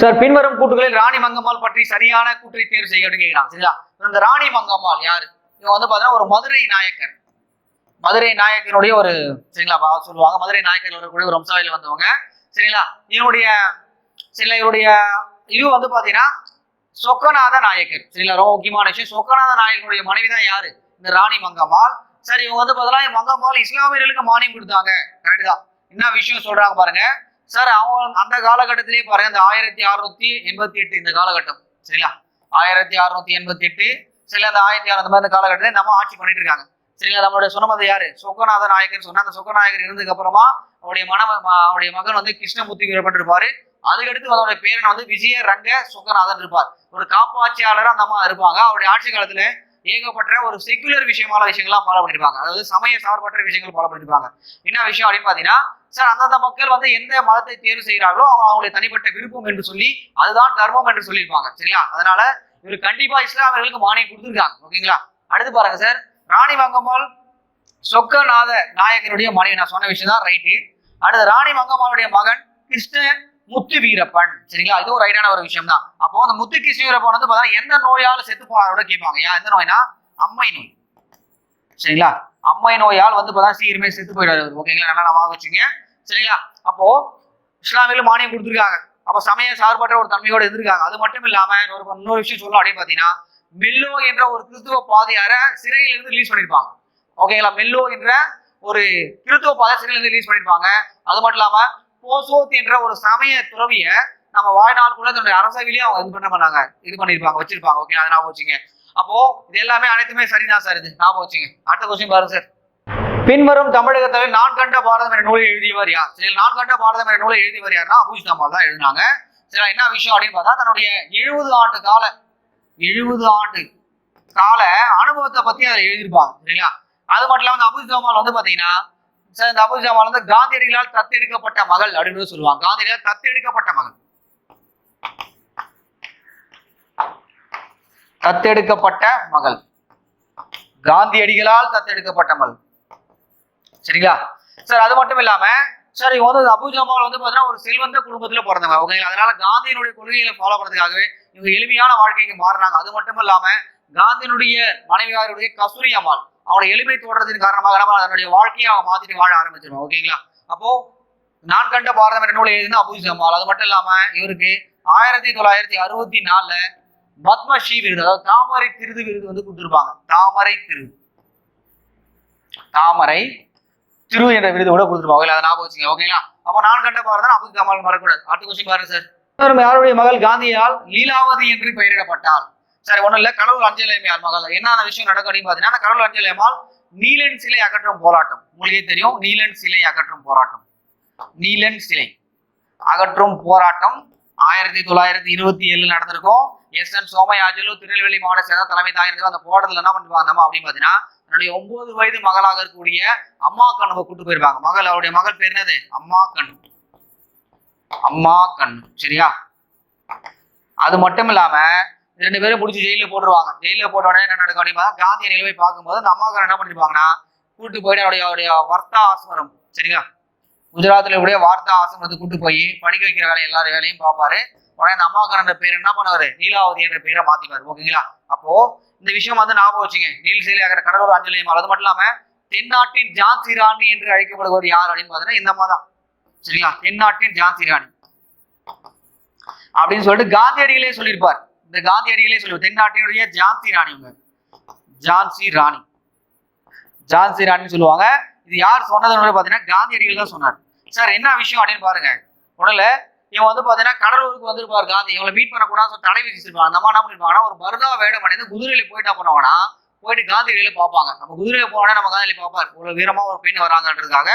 சார், பின்வரும் கூற்றுகளில் ராணி மங்கம்மாள் பற்றி சரியான கூற்றை தேர்வு செய்ய அப்படின்னு கேட்கலாம். சரிங்களா? இந்த ராணி மங்கம்மாள் யாரு? இவங்க வந்து பாத்தீங்கன்னா ஒரு மதுரை நாயக்கர். மதுரை நாயக்கருடைய ஒரு சரிங்களா சொல்லுவாங்க. மதுரை நாயக்கர் வரக்கூடிய ஒரு வம்சாவளியில் வந்தவங்க. சரிங்களா? இவருடைய இது வந்து பாத்தீங்கன்னா சொக்கநாத நாயக்கர். சரிங்களா? ரொம்ப முக்கியமான விஷயம். சொக்கநாத நாயக்கருடைய மனைவி தான் யாரு? இந்த ராணி மங்கம்மாள். சரி, இவங்க வந்து பாத்தீங்கன்னா மங்கம்மாள் இஸ்லாமியர்களுக்கு மானியம் கொடுத்தாங்க. கரெக்ட் தான். என்ன விஷயம் சொல்றாங்க பாருங்க சார். அவங்க அந்த காலகட்டத்திலேயே பாருங்க, இந்த 1688 இந்த காலகட்டம். சரிங்களா? 1688 சரி, அந்த 1600 அந்த காலகட்டத்தில் நம்ம ஆட்சி பண்ணிட்டு இருக்காங்க. சரிங்களா? நம்மளுடைய சொன்னது யாரு? சொக்கநாத நாயக்கர் சொன்னா. அந்த சொக்கநாயகர் இருந்ததுக்கு அப்புறமா அவருடைய மகன் வந்து கிருஷ்ணமூர்த்தி வீரப்பன் இருப்பாரு. அதுக்கடுத்து அவருடைய பேரன் வந்து விஜய ரங்க சொக்கநாதன் இருப்பார். ஒரு காப்பாட்சியாளர் அந்த அம்மா இருப்பாங்க. அவருடைய ஆட்சி காலத்துல ஏகப்பட்ட ஒரு செக்குலர் விஷயங்கள்லாம் ஃபாலோ பண்ணிருப்பாங்க. அதாவது சமய சார்பற்ற விஷயங்கள் ஃபாலோ பண்ணிருப்பாங்க. என்ன விஷயம் அப்படின்னு பாத்தீங்கன்னா சார், அந்தந்த மக்கள் வந்து எந்த மதத்தை தேர்வு செய்யறாங்களோ அவங்களுடைய தனிப்பட்ட விருப்பம் என்று சொல்லி அதுதான் தர்மம் என்று சொல்லியிருப்பாங்க. சரிங்களா? அதனால இவர் கண்டிப்பா இஸ்லாமியர்களுக்கு மானியம் கொடுத்துருக்காங்க. ஓகேங்களா? அடுத்து பாருங்க சார். ராணி மங்கம்மாள் சொக்கநாத நாயகருடைய மனைவி. நான் சொன்ன விஷயம் தான் ரைட்டு. அடுத்து ராணி மங்கம்மாளுடைய மகன் கிருஷ்ண முத்து வீரப்பன். சரிங்களா? இதுவும் ரைட்டான ஒரு விஷயம் தான். அப்போ அந்த முத்து கிருஷ்ண வீரப்பன் வந்து பார்த்தா எந்த நோயால செத்து போனாரோட கேட்பாங்க. ஏன் எந்த நோய்னா அம்மை நோய். சரிங்களா? அம்மை நோயால் வந்து பார்த்தா சீக்கிரமே செத்து போயிடாரு. ஓகேங்களா? நல்லா நான் வச்சுங்க. சரிங்களா? அப்போ இஸ்லாமியில் மானியம் கொடுத்துருக்காங்க. அப்ப சமய சார்பற்ற ஒரு தன்மையோட இருந்திருக்காங்க. அது மட்டும் இல்லாம இன்னொரு விஷயம் சொல்லணும் அப்படின்னு பாத்தீங்கன்னா, மெல்லோ என்ற ஒரு கிறிஸ்துவ பாதையார சிறையிலிருந்து ரிலீஸ் பண்ணிருப்பாங்க. ஓகேங்களா? மெல்லோ என்ற ஒரு கிறிஸ்துவ பாதை சிறையிலிருந்து ரிலீஸ் பண்ணிருப்பாங்க. அது மட்டும் இல்லாம போசோத் என்ற ஒரு சமய துறவிய நம்ம வாழ்நாளுக்குள்ள தன்னுடைய அரசவையிலேயே அவங்க இது பண்ண பண்ணாங்க, இது பண்ணிருப்பாங்க, வச்சிருப்பாங்க. ஓகே, அதை ஞாபகம் வச்சுங்க. அப்போ இது எல்லாமே அனைத்துமே சரிதான் சார். இது ஞாபகம் வச்சுங்க. அடுத்த கொஸ்டின் பாருங்க சார். பின்வரும் தமிழகத்தில் நான் கண்ட பாரதம் என்ற நூலை எழுதியவர் யார்? சரி, நான் கண்ட பாரதம் என்ற நூலை எழுதியவர் யாருன்னா அபூஜ்தாமால் தான் எழுதினாங்க. சரி, என்ன விஷயம் அப்படின்னு பார்த்தா தன்னுடைய 70 ஆண்டு கால அனுபவத்தை பத்தி அதை எழுதியிருப்பாங்க. சரிங்களா? அது மட்டும் இல்லாம இந்த அபூஜ்தாமால் வந்து பாத்தீங்கன்னா சார், இந்த அபூஜ்தாமால் வந்து காந்தியடிகளால் தத்தெடுக்கப்பட்ட மகள் அப்படின்னு சொல்லுவாங்க. காந்தியடிகளால் தத்தெடுக்கப்பட்ட மகள். காந்தியடிகளால் தத்தெடுக்கப்பட்ட மகள். சரிங்களா? சார், அது மட்டும் இல்லாம சார், இவங்க வந்து அபூஜ்தாமால் வந்து பாத்தீங்கன்னா ஒரு செல்வந்த குடும்பத்துல பிறந்தவங்க. ஓகேங்களா? அதனால காந்தியினுடைய கொள்கைகளை ஃபாலோ பண்றதுக்காகவே இவங்க எளிமையான வாழ்க்கைக்கு மாறினாங்க. அது மட்டும் இல்லாம காந்தியினுடைய மனைவியாருடைய கஸ்தூரி அம்மாள் அவனுடைய எளிமை தோன்றதின் காரணமாக அதனுடைய வாழ்க்கையை அவங்க மாத்திட்டு வாழ ஆரம்பிச்சிருவாங்க. ஓகேங்களா? அப்போ நான் கண்ட பாரதம் என்ற நூலை எழுதினா அபூஜ்தாமால். அது மட்டும் இல்லாம இவருக்கு 1964 பத்மஸ்ரீ விருது, அதாவது தாமரை திருது விருது வந்து கொடுத்திருப்பாங்க. தாமரை திரு என்ற விருது கூட கொடுத்துருப்பாங்க. அதை ஞாபகம் வச்சுங்க. ஓகேங்களா? அப்போ நான் கண்ட பாரதம் அபூஜ்தாமால் மறக்கூடாது. அடுத்த கொஸ்டின் பாருங்க சார். யாருடைய மகள் காந்தியால் லீலாவதி என்று பெயரிடப்பட்டால்? சரி, ஒண்ணும் இல்ல, கடவுள் அஞ்சலியம்மாள் மகள். என்ன விஷயம் நடக்கும் அப்படின்னு பாத்தீங்கன்னா, அந்த கடவுள் அஞ்சலியம்மாள் நீலன் சிலை அகற்றும் போராட்டம், உங்களுக்கே தெரியும். நீலன் சிலை அகற்றும் போராட்டம் 1927 நடந்திருக்கும். எஸ்.என். சோமயாஜுலு திருநெல்வேலி மாவட்ட சேர்ந்த தலைமை தாய். அந்த போராட்டத்தில் என்ன பண்ணிருப்பாங்க அப்படின்னு பாத்தீங்கன்னா, தன்னுடைய 9 வயது மகளாக இருக்கக்கூடிய அம்மா கண்ணுவை கூட்டு போயிருப்பாங்க. அவருடைய மகள் பேர் என்னது? அம்மா கண்ணு. சரியா? அது மட்டும் இல்லாம 2 பேரும் முடிச்சு ஜெயில போட்டுருவாங்க. ஜெயில போட்ட உடனே என்ன நடக்கும் அப்படின்னா, காந்திய நிலைமை பார்க்கும்போது அந்த அம்மா கண்ணு என்ன பண்ணிருப்பாங்கன்னா, கூட்டு போயிட்டு அவருடைய வர்த்தா ஆசிரமம். சரிங்களா? குஜராத்ல உடைய வார்த்தா ஆசிரமத்தை கூட்டு போய் படிக்க வைக்கிற எல்லா வேலையும் பார்ப்பாரு. உடனே அந்த அம்மா கண்ணோட பேர் என்ன பண்ணுவாரு? நீலாவதி என்ற பேரை மாத்திப்பாரு. ஓகேங்களா? அப்போ இந்த விஷயம் வந்து ஞாபகம் வச்சுங்க. நீல் சிலையாகிற கடலூர் அஞ்சலியம்மாள். அது மட்டும் இல்லாம தென்னாட்டின் ஜான்சி ராணி என்று அழைக்கப்படுவர் யார் அப்படின்னு பாத்தீங்கன்னா இந்த அம்மா தான். சரிங்களா? தென்னாட்டின் ஜான்சி ராணி அப்படின்னு சொல்லிட்டு காந்தியடிகளே சொல்லியிருப்பார். இந்த காந்தியடிகளே சொல்லுவார் தென்னாட்டினுடைய ஜான்சி ராணின்னு சொல்லுவாங்க. இது யார் சொன்னதுன்னு பாத்தீங்கன்னா காந்தியடிகள் தான் சொன்னார். சார், என்ன விஷயம் அப்படின்னு பாருங்க. உடனே இவன் வந்து பாத்தீங்கன்னா கடலூருக்கு வந்திருப்பார் காந்தி. இவங்களை மீட் பண்ணக்கூடாது தடை விதிச்சிருப்பாங்க. அந்த அம்மா என்ன பண்ணிருப்பாங்கன்னா ஒரு பர்தா வேடம் அடைந்து குதிரையில போயிட்டா பண்ணுவாங்கன்னா போயிட்டு காந்தியடிகளை பார்ப்பாங்க. நம்ம குதிரையில போனா நம்ம காந்தியில பார்ப்பாரு. இவ்வளவு வீரமா ஒரு பெண் வராங்கன்றதுக்காக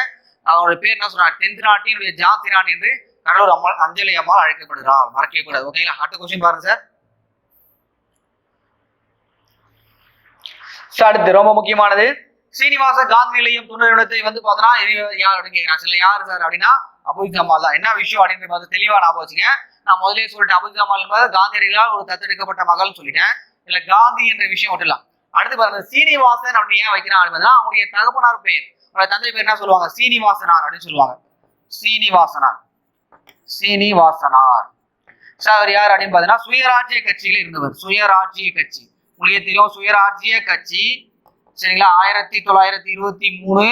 அவருடைய பேர் என்ன சொன்னார்? தென்னாட்டினுடைய ஜான்சி ராணி என்று கடலூர் அம்மாள் அஞ்சலி அம்மாள் அழைக்கப்படுகிறார். மறக்கவே கூடாது. ஓகேங்களா? அடுத்த கொஸ்டின் பாருங்க சார். அடுத்து ரொம்ப முக்கியமானது, சீனிவாச காந்தி நிலையம் துணை நிறுவனத்தை வந்து பாத்தீங்கன்னா யார் அப்படின்னு கேட்கிறாங்க. யாரு சார் அப்படின்னா அபூஜ்தாமால் தான். என்ன விஷயம் அப்படின்னு தெளிவா ஞாபகம் வச்சுங்க. நான் முதலே சொல்லிட்டேன், அபூஜ்தாமால் என்பது காந்தியடிகளால் ஒரு தத்தெடுக்கப்பட்ட மகள் சொல்லிட்டேன். இல்ல காந்தி என்ற விஷயம் விட்டுலாம். அடுத்து பாருங்க சீனிவாசன் அப்படின்னு ஏன் வைக்கிறான் அப்படின்னா அவனுடைய தகப்பனார் பெயர், அவருடைய தந்தை பேர் என்ன சொல்லுவாங்க, சீனிவாசனார் அப்படின்னு சொல்லுவாங்க. சீனிவாசனார், சீனிவாசனார். அவர் யார் அப்படின்னு பாத்தீங்கன்னா சுயராஜ்ய கட்சியில இருந்தவர். சுயராஜ்ய கட்சி உங்களுக்கு தெரியும், சுயராஜ்ய கட்சி சரிங்களா 1923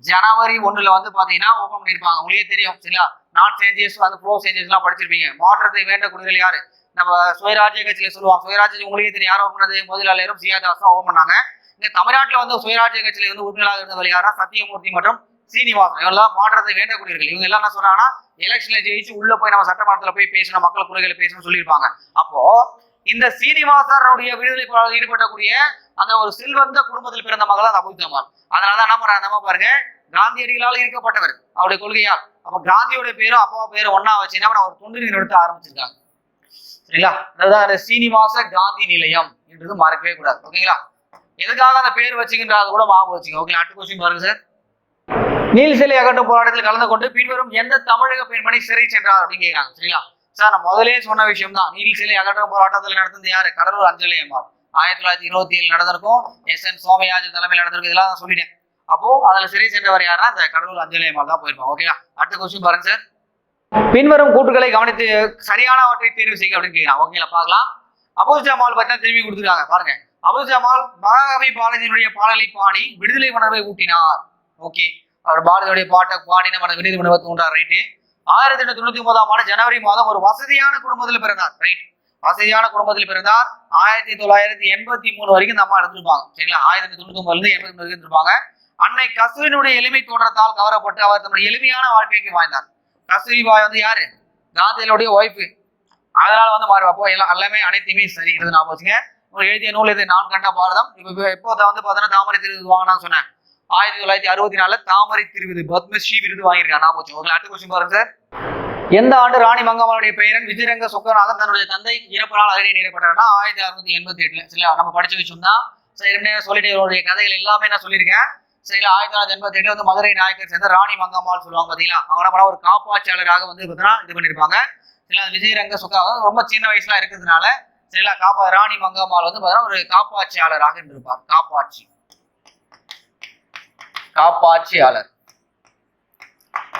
ஜனவரி 1 வந்து பாத்தீங்கன்னா ஓபன் பண்ணிருப்பாங்க. உங்களுக்கு தெரியும் சரிங்களா. நாட் சேஞ்சஸ் வந்து ப்ரோ சேஞ்சஸ் எல்லாம் படிச்சிருப்பீங்க. மாற்றத்தை வேண்டக்கூடியவர்கள் யாரு, நம்ம சுயராஜ்ய கட்சியில சொல்லுவாங்க. சுயராஜ்யம் உங்களுக்கு தெரியும் யார் ஓபன் பண்ணது, முதலாளரும் சியாதாசும் ஓபன் பண்ணாங்க. இங்க தமிழ்நாட்டுல வந்து சுயராஜ்ய கட்சியில வந்து உறுப்பினராக இருந்தவர் யாரா, சத்தியமூர்த்தி மற்றும் சீனிவாசன். இவங்கெல்லாம் மாற்றத்தை வேண்டக்கூடியவர்கள். இவங்க எல்லாம் என்ன சொல்றாங்கன்னா எலெக்ஷன்ல ஜெயிச்சு உள்ள போய் நம்ம சட்டமன்றத்துல போய் பேசணும், மக்கள் குறைகளை பேசணும்னு சொல்லியிருப்பாங்க. அப்போ இந்த சீனிவாசனுடைய விடுதலை போராட்டத்தில் ஈடுபடக்கூடிய அந்த ஒரு செல்வந்த குடும்பத்தில் பிறந்த மகள் தான் அபுஜமால். அதனாலதான் என்ன பண்றாங்க நம்ம பாருங்க, காந்தியடிகளால் ஈர்க்கப்பட்டவர் அவருடைய கொள்கையால். அப்ப காந்தியோட பேரும் அப்பா பேரும் ஒன்னா வச்சு என்ன ஒரு தொண்டு நிறுத்த ஆரம்பிச்சிருக்காங்க சரிங்களா. அதாவது சீனிவாச காந்தி நிலையம் என்றது மறக்கவே கூடாது. ஓகேங்களா. எதுக்காக அந்த பேர் வச்சுக்கின்றது கூட ஞாபகம் வச்சுங்க. ஓகே, அடுத்த கொஸ்டின் பாருங்க சார். நீல் சிலை அகற்றும் போராட்டத்தில் கலந்து கொண்டு பின்வரும் எந்த தமிழக பெண்மணி சிறை சென்றார் அப்படின்னு கேட்கிறாங்க சரிங்களா. சார் நான் முதலே சொன்ன விஷயம் தான். நீல் சிலை அகற்றும் போராட்டத்தில் நடந்தது யாரு, கடலூர் அஞ்சலி அம்மாள். 1927 நடந்திருக்கும். எஸ்.என். சோமயாஜன் தலைமையில் நடந்திருக்கும். இதெல்லாம் நான் சொல்லிட்டேன். அப்போ அதுல சிறை சென்றவர் யாருன்னா இந்த கடலூர் அஞ்சலி அம்மாள் தான் போயிருப்பாங்க. ஓகேங்களா. அடுத்த கொஸ்டின் பாருங்க சார். பின்வரும் கூற்றுகளை கவனித்து சரியானவற்றை தேர்வு செய்ய அப்படின்னு கேட்கிறாங்க. ஓகேங்களா, பார்க்கலாம். அபுஜமால் பத்தி திரும்பி கொடுத்துருக்காங்க பாருங்க. அபுஜமால் மகாகவி பாரதியினுடைய பாடலை பாடி விடுதலை உணர்வை ஊட்டினார். ஓகே, அவர் பாரதியுடைய பாட்டை பாடி நம்ம விடுதலை உணர்வை தூண்டார். ரைட்டு. 1899 ஜனவரி மாதம் ஒரு வசதியான குடும்பத்தில் பிறந்தார். ரைட், வசதியான குடும்பத்தில் பிறந்தார். 1983 வரைக்கும் இந்த அம்மா இருந்திருப்பாங்க சரிங்களா. 1999 வரைக்கும் இருந்திருப்பாங்க. அன்னை கஸ்தூரியினுடைய எளிமை தோற்றத்தால் கவரப்பட்டு அவர் தன்னுடைய எளிமையான வாழ்க்கைக்கு வாழ்ந்தார். கஸ்தூரிபாய் வந்து யாரு, காந்தியினுடைய ஒய்ஃபு. அதனால வந்து மாறி அப்போ எல்லாமே அனைத்துமே சரி நான் போச்சுங்க. ஒரு எழுதிய நூல் இது நான் கண்ட பாரதம். இப்போ வந்து பார்த்தீங்கன்னா தாமரை திருவிருது வாங்கினான்னு சொன்னேன். 1964 தாமரை திருவிருது பத்மஸ்ரீ விருது வாங்கியிருக்காங்க. நான் போச்சு. அடுத்த கொஸ்டின் பாருங்க சார். எந்த ஆண்டு ராணி மங்கம்மாளுடைய பெயரன் விஜயரங்க சொக்கநாதன் தன்னுடைய தந்தை இறப்பினால் அரணி நீடப்பட்டார்னா 1688 சரிங்களா. நம்ம படிச்ச விஷயம் தான். சரி, சொல்லிட்டு இவருடைய கதைகள் எல்லாமே நான் சொல்லியிருக்கேன் சரிங்களா. 1988 வந்து மதுரை நாயக்கர் சேர்ந்த ராணி மங்கம்மாள் சொல்லுவாங்க பாத்தீங்களா. அவங்க ஒரு காப்பாட்சியாளராக வந்து பார்த்தீங்கன்னா இது பண்ணிருப்பாங்க சரிங்களா. விஜயரங்க சொக்கநாதன் ரொம்ப சின்ன வயசுல இருக்கிறதுனால சரிங்களா ராணி மங்கம்மாள் வந்து பார்த்தீங்கன்னா ஒரு காப்பாட்சியாளராக இருந்திருப்பார்.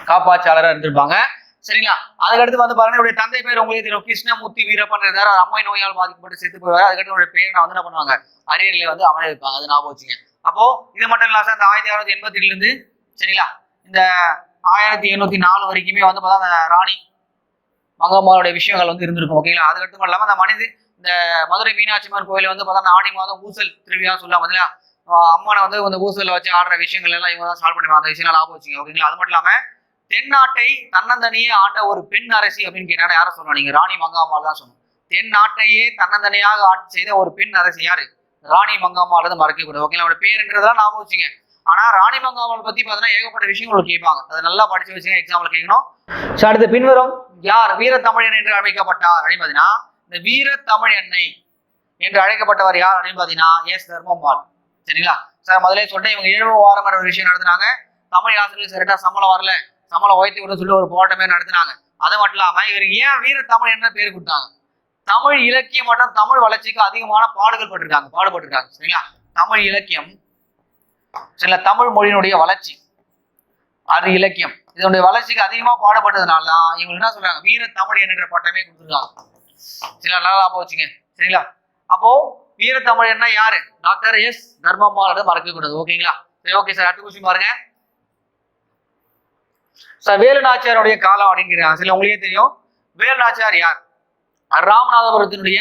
காப்பாட்சியாளராக இருந்திருப்பாங்க சரிங்களா. அதுக்கடுத்து வந்து பாருங்க தந்தை பேர் உங்களுக்கு தெரியும், கிருஷ்ணமூர்த்தி வீரப்பன் இருந்தார். அவர் அம்மை நோயால் பாதிக்கப்பட்டு செத்து போவார். அதுக்கடுத்து பேர் வந்து என்ன பண்ணுவாங்க, அரியணையில வந்து அமர வைப்பாங்க. அது ஞாபகம் வச்சுங்க. அப்போ இது மட்டும் இல்லாம இந்த 1688 இருந்து சரிங்களா இந்த 1804 வரைக்குமே வந்து பார்த்தா அந்த ராணி மங்கம்மாளுடைய விஷயங்கள் வந்து இருந்திருக்கும். ஓகேங்களா. அதுக்கடுத்து மட்டும் இல்லாம அந்த இந்த மதுரை மீனாட்சி அம்மன் கோயில வந்து பார்த்தா ஆடி மாதம் ஊசல் திருவிழா சொல்லுவாங்க பார்த்தீங்களா. அம்மனை வந்து இந்த ஊசல்ல வச்சு ஆடுற விஷயங்கள் எல்லாம் இவங்க தான் சால்வ் பண்ணுவாங்க. அந்த விஷயம் ஞாபகம் வச்சுங்க. ஓகேங்களா. அது மட்டும் இல்லாம தென்னாட்டை தன்னந்தனியே ஆண்ட ஒரு பெண் அரசி அப்படின்னு கேட்டா யாரை சொல்லணும், நீங்க ராணி மங்கம்மாள் தான் சொல்லணும். தென்னாட்டையே தன்னந்தனியாக ஆட்சி செய்த ஒரு பெண் அரசி யாரு, ராணி மங்கம்மாள் தான் மறக்க கூடாது. ஓகேங்களா. அவரோட பேருன்றதெல்லாம் ஞாபகம் வச்சுங்க. ஆனா ராணி மங்கம்மாள் பத்தி பார்த்தீங்கன்னா ஏகப்பட்ட விஷயங்கள் கேட்பாங்க. அதை நல்லா படிச்சு வச்சுங்க, எக்ஸாம்ல கேட்கணும். அடுத்து பின்வரும் யார் வீரத்தமிழன் என்று அழைக்கப்பட்டார் அப்படின்னு பாத்தீங்கன்னா இந்த வீரத்தமிழன்னை என்று அழைக்கப்பட்டவர் யார் அப்படின்னு பாத்தீங்கன்னா எஸ் தர்மம்மாள் சரிங்களா. சார் முதலே சொல்லிட்டு இவங்க 7 வாரம் ஒரு விஷயம் நடத்தினாங்க. தமிழ் ஆசிரியர் கரெக்டா சம்பளம் வரல, சம்பளம் உயர்த்தி விட சொல்லி ஒரு போராட்டமே நடத்தினாங்க. அது மட்டும் இல்லாம இவருக்கு ஏன் வீரத்தமிழ் என்ன பேர் கொடுத்தாங்க, தமிழ் இலக்கியம் மற்றும் தமிழ் வளர்ச்சிக்கு அதிகமான பாடுபட்டிருக்காங்க சரிங்களா. தமிழ் இலக்கியம் சரிங்களா, தமிழ் மொழியினுடைய வளர்ச்சி, அது இலக்கியம் இதனுடைய வளர்ச்சிக்கு அதிகமா பாடுபட்டதுனால தான் இவங்க என்ன சொல்றாங்க வீரத்தமிழ் என்ற பட்டமே கொடுத்துருக்காங்க சரிங்களா. நல்லா போச்சுங்க சரிங்களா. அப்போ வீரத்தமிழ் என்ன யாரு, டாக்டர் எஸ் தர்மம்மாள் மறக்க கூடாது. ஓகேங்களா. சரி, ஓகே சார். அடுத்த கொஸ்டின் பாருங்க சார். வேலு நாச்சியாருடைய காலம் அப்படிங்கிறாங்க. சில உங்களுக்கே தெரியும் வேலு நாச்சியார் யார், ராமநாதபுரத்தினுடைய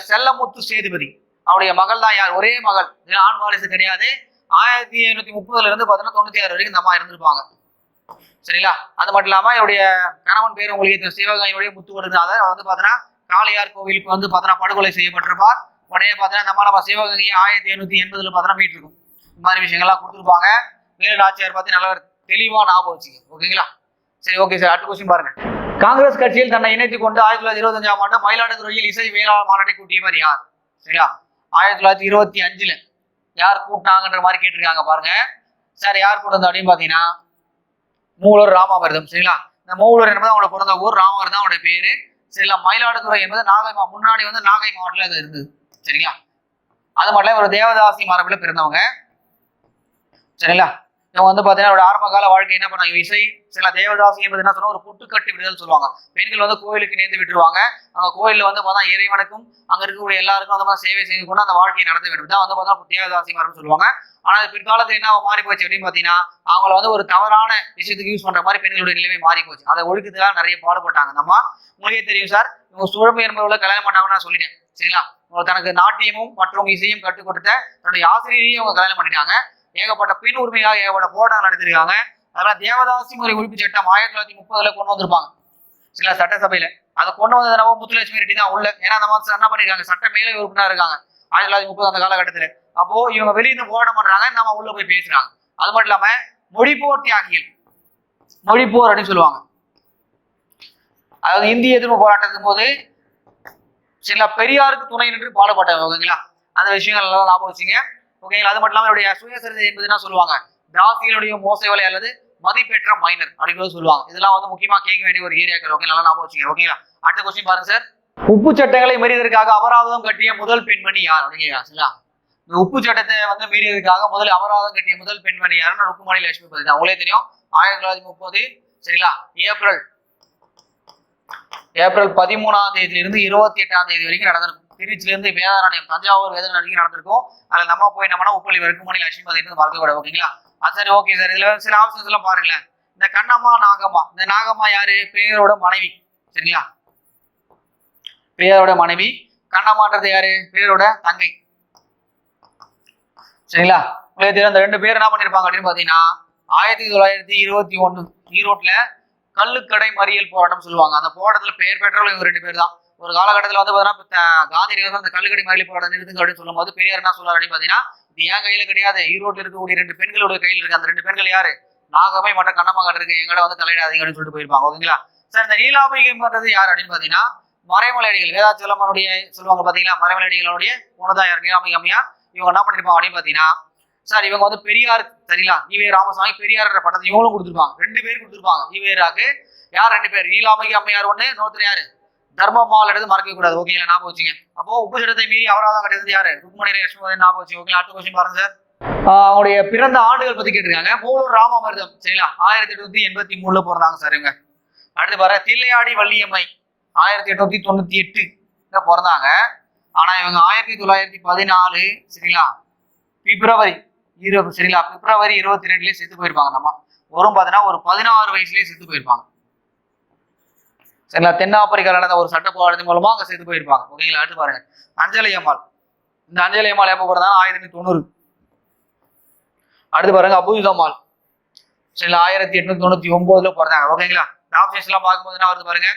செல்லமுத்து சேதுபதி அவருடைய மகள் தான் யார், ஒரே மகள், ஆண் வாரிசு கிடையாது. 1730 இருந்து 96 வரைக்கும் இந்த அம்மா இருந்திருப்பாங்க சரிங்களா. அது மட்டும் இல்லாம இவருடைய கணவன் பேர் உங்களுக்கு சிவகங்கையுடைய முத்துவடுநாதர் வந்து பாத்தீங்கன்னா காளையார் கோவிலுக்கு வந்து பாத்தீங்கன்னா படுகொலை செய்யப்பட்டிருப்பார். உடனே பாத்தீங்கன்னா இந்த மாதிரி நம்ம சிவகங்கையை 1780 பாத்தீங்கன்னா மீட்டு இருக்கும். இந்த மாதிரி விஷயங்கள்லாம் கொடுத்துருப்பாங்க. வேலு நாச்சியார் பத்தி நல்ல தெளிவா ஞாபகம் வச்சுங்க. ஓகேங்களா. சரி, ஓகே சார். அடுத்த கொஸ்டின் பாருங்க. காங்கிரஸ் கட்சியில் தன்னை இணைத்துக் கொண்டு 1925 ஆண்டு மயிலாடுதுறையில் இசை வேளாண் மாநாட்டை கூட்டியவர் யார் சரிங்களா. 1925 யார் கூட்டாங்கன்ற மாதிரி கேட்டிருக்காங்க பாருங்க சார். யார் கூட்டது அப்படின்னு பாத்தீங்கன்னா மூலூர் ராமாமிர்தம் சரிங்களா. இந்த மூலூர் என்பது அவங்களோட பிறந்த ஊர், ராமாமிர்தம் அவனுடைய பேரு சரிங்களா. மயிலாடுதுறை என்பது முன்னாடி வந்து நாகை மாவட்டத்தில் அது இருந்தது சரிங்களா. அது மட்டும் ஒரு தேவதாசி மரபுல பிறந்தவங்க. சரிங்களா. இவங்க வந்து பாத்தீங்கன்னா ஆரம்ப கால வாழ்க்கை என்ன பண்ணாங்க, இசை. சில தேவதாசி என்பது என்ன சொல்லுவாங்க, ஒரு புட்டுக்கட்டு விடுதல் சொல்லுவாங்க. பெண்கள் வந்து கோயிலுக்கு நேர்ந்து விட்டுருவாங்க. அவங்க கோயில்ல வந்து பார்த்தா இறைவனுக்கும் அங்க இருக்கக்கூடிய எல்லாருக்கும் அந்த மாதிரி சேவை செய்து கொண்டு அந்த வாழ்க்கையை நடத்த வேண்டும் தான் வந்து பார்த்தா தேவதாசி மரம் சொல்லுவாங்க. ஆனா பிற்காலத்தில் என்ன மாறி போச்சு அப்படின்னு பாத்தீங்கன்னா, அவங்கள வந்து ஒரு தவறான விஷயத்துக்கு யூஸ் பண்ற மாதிரி பெண்களுடைய நிலைமை மாறி போச்சு. அதை ஒழுக்கத்துக்காக நிறைய பாடுபட்டாங்க. நம்ம உங்களுக்கே தெரியும் சார், இவங்க சுழம்பு என்பவர்களை கல்யாணம் பண்ணாங்கன்னு நான் சொல்லிட்டேன். சரிங்களா. தனக்கு நாட்டியமும் மற்றும் இசையும் கற்றுக் கொடுத்த தன்னுடைய ஆசிரியரையும் அவங்க கல்யாணம் பண்ணிட்டாங்க. ஏகப்பட்ட பெண் உரிமையாக ஏகப்பட்ட போராட்டம் நடத்திருக்காங்க. அதனால தேவதாசி முறை ஒழிப்பு சட்டம் 1930 கொண்டு வந்திருப்பாங்க சில சட்டசபையில. அதை கொண்டு வந்தது நம்ம முத்துலட்சுமி ரெட்டி தான் உள்ள. ஏன்னா அந்த மாதிரி என்ன பண்ணிருக்காங்க, சட்ட மேலே உறுப்பினர் இருக்காங்க 1930 அந்த காலகட்டத்துல. அப்போ இவங்க வெளியிருந்து போராட்டம் பண்றாங்க, நம்ம உள்ள போய் பேசுறாங்க. அது மட்டும் இல்லாம மொழிப்போர் தியாகிகள், மொழிப்போர் அப்படின்னு சொல்லுவாங்க. அதாவது இந்திய எதிர்ப்பு போராட்டத்தின் போது சில பெரியாருக்கு துணை நின்று பாடுபட்டாங்க. ஓகேங்களா. அந்த விஷயங்கள் எல்லாம் ஞாபகம் வச்சுங்க. ஓகேங்களா. அது மட்டும் இல்லாம என்னுடைய சுயசரிதை என்பது என்ன சொல்லுவாங்க, தாசிகளுடைய மோசை வலை அல்லது மதிப்பெற்ற மைனர் அப்படின்னு சொல்லுவாங்க. இதெல்லாம் வந்து முக்கியமா கேட்க வேண்டிய ஒரு ஏரியாக்கள். ஓகே, நல்லா ஞாபகம் வச்சுங்க. ஓகேங்களா. அடுத்த கொஸ்டின் பாருங்க சார். உப்பு சட்டங்களை மீறியதற்காக அபராதம் கட்டிய முதல் பெண்மணி யார் அப்படிங்கிறா. சரிங்களா. இந்த உப்பு சட்டத்தை வந்து மீறியதற்காக முதல் அபராதம் கட்டிய முதல் பெண்மணி யாருன்னு ருக்குமணி லட்சுமிபதி தான். உங்களே தெரியும். 1930 சரிங்களா ஏப்ரல் 13ஆம் தேதியிலிருந்து 28ஆம் தேதி வரைக்கும் நடந்திருக்கும். திருச்சியில இருந்து வேதாரண்யம் தஞ்சாவூர் வேதாரண்யம் வரைக்கும் நடந்திருக்கும். அதுல நம்ம போய் நம்மனா உப்பள்ளி ருக்குமணி லட்சுமிபதி மறக்க கூடாது. ஓகேங்களா. சரி, ஓகே சார். இதுல சில ஆப்ஷன்ஸ் எல்லாம் பாருங்களேன். இந்த கண்ணம்மா நாகம்மா, இந்த நாகம்மா யாரு, பேரோட மனைவி. சரிங்களா. பேரோட மனைவி. கண்ணம்மான்றது யாரு, பேரோட தங்கை. சரிங்களா. உங்களுக்கு தெரியும். அந்த ரெண்டு பேர் என்ன பண்ணிருப்பாங்க அப்படின்னு பாத்தீங்கன்னா 1921 ஈரோட்ல கள்ளுக்கடை மறியல் போராட்டம் சொல்லுவாங்க. அந்த போராட்டத்துல பெயர் பெற்றவர்கள் இவங்க ரெண்டு பேர் தான். ஒரு காலகட்டத்தில் வந்து பாத்தீங்கன்னா காந்தியடிகள் அந்த கள்ளுக்கடை மறியல் போராட்டம் நிறுத்துங்க அப்படின்னு சொல்லும் போது பெரியார் என்ன சொல்றாரு அப்படின்னு பாத்தீங்கன்னா, இது என் கையில கிடையாது, ஈரோட்டில் இருக்கக்கூடிய ரெண்டு பெண்களோட கையில் இருக்கு. அந்த ரெண்டு பெண்கள் யாரு, நாகம்மை மற்றும் கண்ணம்மா இருக்கு, எங்களை வந்து தலையிடாதீங்க அப்படின்னு சொல்லிட்டு போயிருப்பாங்க. ஓகேங்களா. சார், இந்த நீலாம்பிகைன்றது யார் அப்படின்னு பாத்தீங்கன்னா மறைமலையடிகள், வேதாச்சலமனுடைய சொல்லுவாங்க பாத்தீங்களா, மறைமலையடிகளுடைய பொண்ணுதான் யார், நீலாம்பிகை அம்மையார். இவங்க என்ன பண்ணிருப்பாங்க அப்படின்னு பாத்தீங்கன்னா, சார் இவங்க வந்து பெரியார் சரிங்களா, ஈவே ராமசாமி பெரியார் படத்தை இவங்களும் கொடுத்துருப்பாங்க. ரெண்டு பேர் கொடுத்துருப்பாங்க. ஈவேராக்கு யார், ரெண்டு பேர், நீலாம்பிகை அம்மையார் ஒண்ணு, இன்னொருத்தர் யாரு, தர்மமால் எடுத்து மறக்க கூடாது. ஓகேங்களா. ஞாபகம் வச்சுங்க. அப்போ உப்பு சட்டத்தை மீறி அபராதம் கட்டியது யாரு, ருக்மணி லட்சுமிபதி. ஞாபகம் வச்சுங்க. ஓகேங்களா. அடுத்த கொஸ்டின் பாருங்க சார். அவங்களுடைய பிறந்த ஆண்டுகள் பத்தி கேட்டிருக்காங்க. மூலூர் ராமாமிர்தம் சரிங்களா 1883 பிறந்தாங்க சார் இவங்க. அடுத்து பாரு, தில்லையாடி வள்ளியம்மை 1898 பிறந்தாங்க. ஆனா இவங்க 1914 சரிங்களா பிப்ரவரி 22 செத்து போயிருப்பாங்க. நம்ம வரும் பாத்தீங்கன்னா ஒரு 16 வயசுலயே செத்து போயிருப்பாங்க. சரிங்களா. தென்னாப்பிரிக்கா நடந்த ஒரு சட்ட போராட்டத்தின் மூலமா அங்க செத்து போயிருப்பாங்க. ஓகேங்களா. அடுத்து பாருங்க, அஞ்சலை அம்மாள். இந்த அஞ்சலை அம்மாள் எப்ப பிறந்தாங்க, 1890. அடுத்து பாருங்க, அபூதம்மாள் சரிங்களா 1899 பிறந்தாங்க. ஓகேங்களா. ஆப்ஷன்ஸ் எல்லாம் பார்க்கும்போது என்ன வருது பாருங்க,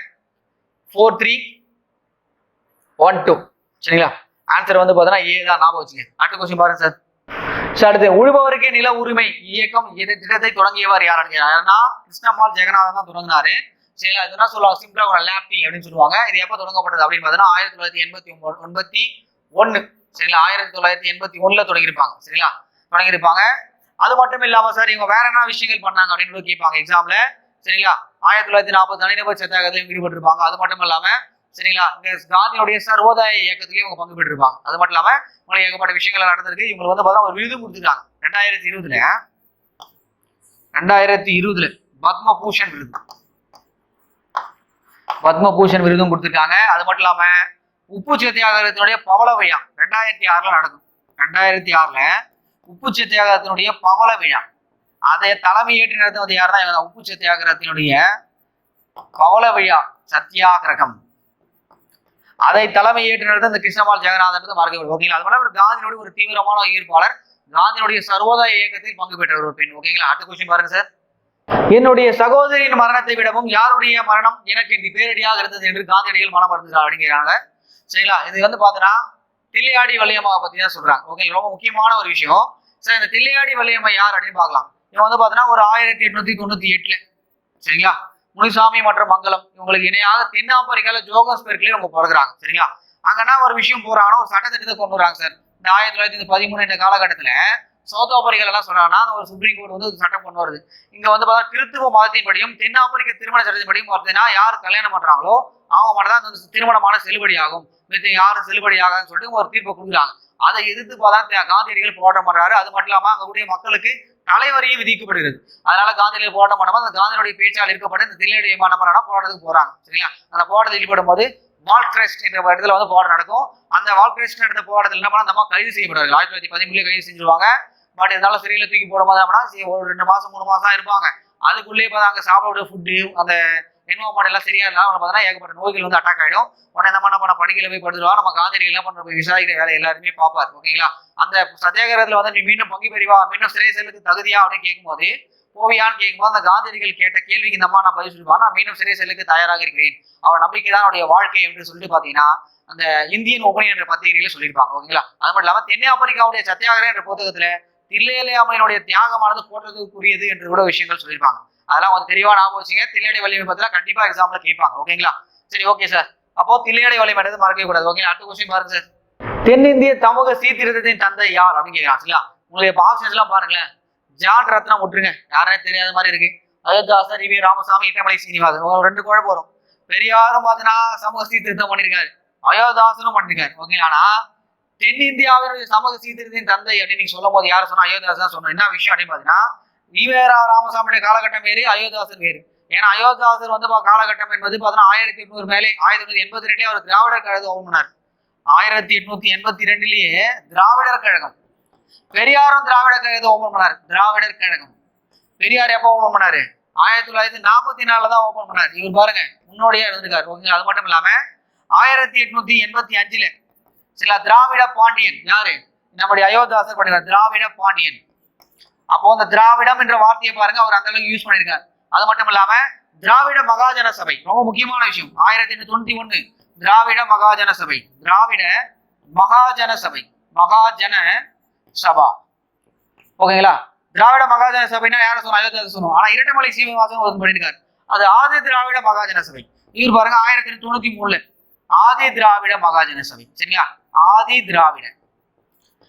4312 சரிங்களா. ஆன்சர் வந்து பாத்தீங்கன்னா ஏ தான். ஞாபகம் வச்சுங்க. அடுத்த கொஸ்டின் பாருங்க சார். அடுத்து, உழுபவருக்கே நில உரிமை இயக்கம் திட்டத்தை தொடங்கியவர் யாருன்னா கிருஷ்ணம்மாள் ஜெகநாதன் தான் தொடங்கினாரு. சரிங்களா. இது என்ன சொல்லுவாங்க, சிம்பிளா ஒரு லேப்டிங் அப்படின்னு சொல்லுவாங்க. இது எப்ப தொடங்கப்பட்டது அப்படின்னு பாத்தீங்கன்னா 1981 சரிங்களா 1981 தொடங்கியிருப்பாங்க. சரிங்களா, தொடங்கியிருப்பாங்க. அது மட்டும் இல்லாம சார் இவங்க வேற என்ன விஷயங்கள் பண்ணாங்க அப்படின்னு கேட்பாங்க எக்ஸாம்ல. சரிங்களா. 1940 தனிநபர் சத்தியாகிரகத்திலும் ஈடுபட்டிருப்பாங்க. அது மட்டும் இல்லாம சரிங்களா காந்தியுடைய சர்வோதய இயக்கத்திலையும் இவங்க பங்கு பெற்றிருப்பாங்க. அது மட்டும் இல்லாம உங்களுக்கு ஏகப்பட்ட விஷயங்கள் நடந்திருக்கு. இவங்களுக்கு வந்து பார்த்தா ஒரு விருது கொடுத்துருக்காங்க 2020 பத்மபூஷன் விருது, பத்மபூஷன் விருதும் கொடுத்துருக்காங்க. அது மட்டும் இல்லாம உப்பு சத்தியாகிரகத்தினுடைய பவள விழா 2006 நடக்கும். 2006 உப்பு சத்தியாகிரகத்தினுடைய பவள விழா அதை தலைமை ஏற்று நடத்துவது யாருன்னா உப்பு சத்தியாகிரகத்தினுடைய பவள விழா சத்தியாகிரகம் அதை தலைமை ஏற்று நடத்த இந்த கிருஷ்ணம்மாள் ஜெகநாதன் மறக்க. ஓகேங்களா. அது மாதிரி காந்தியினுடைய ஒரு தீவிரமான ஈர்ப்பாளர், காந்தியினுடைய சர்வோதய இயக்கத்தில் பங்கு பெற்ற ஒரு பெண். ஓகேங்களா. அடுத்த கொஸ்டின் பாருங்க சார். என்னுடைய சகோதரியின் மரணத்தை விடவும் யாருடைய மரணம் எனக்கு இந்த பேரடியாக இருந்தது என்று காந்தியடிகள் மனம் வருந்துகிறார் அப்படிங்கிறாங்க. சரிங்களா. இது வந்து பாத்தீங்கன்னா தில்லையாடி வள்ளியம்மாவை பத்தி தான் சொல்றாங்க. ஓகே, ரொம்ப முக்கியமான ஒரு விஷயம். சார் இந்த தில்லையாடி வள்ளியம்மா யார் அப்படின்னு பாக்கலாம். இவங்க வந்து பாத்தீங்கன்னா ஒரு 1898 சரிங்களா முனிசாமி மற்றும் மங்கலம் இவங்களுக்கு இணையாக தென்னாப்பிரிக்கால ஜோகஸ்பெர்க்லயே இவங்க பிறகுறாங்க. சரிங்களா. அங்கன்னா ஒரு விஷயம் போறாங்கன்னா ஒரு சட்டத்திட்டத்தை கொண்டு வராங்க சார். இந்த 1913 இந்த காலகட்டத்துல சவுத் ஆப்பிரிக்கா எல்லாம் சொல்றாங்கன்னா ஒரு சுப்ரீம் கோர்ட் வந்து சட்டம் கொண்டு வருது. இங்க வந்து பார்த்தா கிறிஸ்துவ மதத்தின்படியும் தென்னாப்பிரிக்க திருமண சட்டத்தின்படியும் பார்த்தீங்கன்னா யார் கல்யாணம் பண்றாங்களோ அவங்க மட்டும் தான் அந்த திருமணமான செல்லுபடியாகும், மித்த யாரும் செல்லுபடியாகாதுன்னு சொல்லிட்டு ஒரு தீர்ப்பை கொடுக்குறாங்க. அதை எதிர்த்து பார்த்தா காந்தியடிகள் போராட்டம் பண்றாரு. அது மட்டும் இல்லாம அங்கக்கூடிய மக்களுக்கு தலைவரையும் விதிக்கப்படுகிறது. அதனால காந்தியடிகள் போராட்டம் பண்ணும்போது அந்த காந்தியுடைய பேச்சால் இருக்கப்பட்டு இந்த தில்லையடி என்ன பண்ணா போராட்டத்துக்கு போறாங்க. சரிங்களா? அந்த போராட்டத்தில் ஈடுபடும் போது வால்கிரெஸ்ட் என்ற இடத்துல வந்து போராட்டம் நடக்கும். அந்த வால்கிரெஸ்ட் எடுத்த போராட்டத்தில் என்ன பண்ணா நம்ம கைது செய்யப்படுறாங்க. 1913 கைது செஞ்சிருவாங்க. பட் இருந்தாலும் சிறையில தூக்கி போடும்போது ஒரு 2 மாசம் 3 மாசம் இருப்பாங்க. அதுக்குள்ளேயே பார்த்தா அங்க சாப்பிட ஃபுட்டு அந்த என்வரன்மெண்ட் எல்லாம் சரியா இருந்தா அவங்க பார்த்தா ஏகப்பட்ட நோய்கள் வந்து அட்டாக் ஆயிடும். உடனே என்ன பண்ண படிக்கல போய் படுத்துருவா. நம்ம காந்தியடிகள் என்ன பண்ற போய் விசாரிக்கிற வேலை எல்லாருமே பார்ப்பார். ஓகேங்களா? அந்த சத்தியாகிரகத்துல வந்து நீ மீண்டும் பங்கு பெறுவா, மீண்டும் சிறை செல்லுக்கு தகுதியா அப்படின்னு கேட்கும்போது போவியான்னு கேட்கும்போது அந்த காந்தியடிகள் கேட்ட கேள்விக்கு இந்த அம்மா நான் பதில் சொல்லுவான், நான் மீண்டும் சிறை செல்லுக்கு தயாராக இருக்கிறேன், அவன் நம்பிக்கை தான் அவருடைய வாழ்க்கை என்று சொல்லிட்டு பாத்தீங்கன்னா அந்த இந்தியன் ஒப்பனியன் என்ற பத்திரிகையில சொல்லியிருப்பாங்க. ஓகேங்களா? அது மட்டும் இல்லாம தென்னாப்பிரிக்காவுடைய சத்தியாகிரகம் என்ற புத்தகத்துல தில்லையடி அம்மையினுடைய தியாகமானது போற்றதுக்குரியது என்று கூட விஷயங்கள் சொல்லியிருப்பாங்க. அதெல்லாம் கொஞ்சம் தெளிவா ஞாபகம் வச்சுங்க. தில்லையடி வலிமை பத்தில கண்டிப்பா எக்ஸாம்ல கேட்பாங்க. ஓகேங்களா? சரி, ஓகே சார். அப்போ தில்லையடி வலிமை மறக்கவே கூடாது. ஓகே, அடுத்த கொஸ்டின் பாருங்க சார். தென்னிந்திய சமூக சீர்திருத்தத்தின் தந்தை யார் அப்படின்னு கேட்கலாம். சரிங்களா? உங்களுக்கு ஆப்ஷன்ஸ் எல்லாம் பாருங்களேன். ஜான் ரத்னம் விட்டுருங்க, யாரே தெரியாத மாதிரி இருக்கு. அயோத்தியாசர், வி ராமசாமி, இடமலை சீனிவாசன், 2 குழப்பம் வரும். பெரியாரும் பார்த்தீங்கன்னா சமூக சீர்திருத்தம் பண்ணிருக்காரு, அயோத்தியாசனும் பண்ணிருக்காரு. ஓகேங்களா? ஆனா தென்னிந்தியாவினுடைய சமூக சீர்திருத்தின் தந்தை அப்படின்னு நீங்க சொல்லும் போது யாரும் சொன்னா அயோத்தியாசன் தான் சொன்னோம். என்ன விஷயம் அப்படின்னு பாத்தீங்கன்னா ஈவேரா ராமசாமியுடைய காலகட்டம் வேறு, அயோத்தியாசன் வேறு. ஏன்னா அயோத்தியாசர் வந்து காலகட்டம் என்பது பார்த்தீங்கன்னா 1800 மேலே 1882 அவர் திராவிடர் கழகம் ஓபன் பண்ணார். 1882 திராவிடர் கழகம். பெரியாரும் திராவிடர் கழகத்தை ஓபன் பண்ணாரு. திராவிடர் கழகம் பெரியார் எப்ப ஓபன் பண்ணாரு? 1944 தான் ஓபன் பண்ணாரு. இவர் பாருங்க முன்னோடியா இருந்திருக்காரு. ஓகேங்களா? அது மட்டும் இல்லாம 1885 சில திராவிட பாண்டியன் யாரு? நம்முடைய அயோத்தியாசர் பண்ணிருக்காரு, திராவிட பாண்டியன். அப்போ அந்த திராவிடம் என்ற வார்த்தையை பாருங்க அவர் அந்த அளவுக்கு யூஸ் பண்ணிருக்காரு. அது மட்டும் இல்லாம திராவிட மகாஜன சபை ரொம்ப முக்கியமான விஷயம். 1891 திராவிட மகாஜன சபை, திராவிட மகாஜன சபை, மகாஜன சபா. ஓகேங்களா? திராவிட மகாஜன சபைனா யார சொன்னோம்? அயோத்தியாசர் சொன்னோம். ஆனா இரட்டமலை சீனிவாசன் பண்ணிருக்காரு, அது ஆதி திராவிட மகாஜன சபை. இவர் பாருங்க 1993 ஆதி திராவிட மகாஜன சபை. சரிங்களா? ஆதி திராவிட.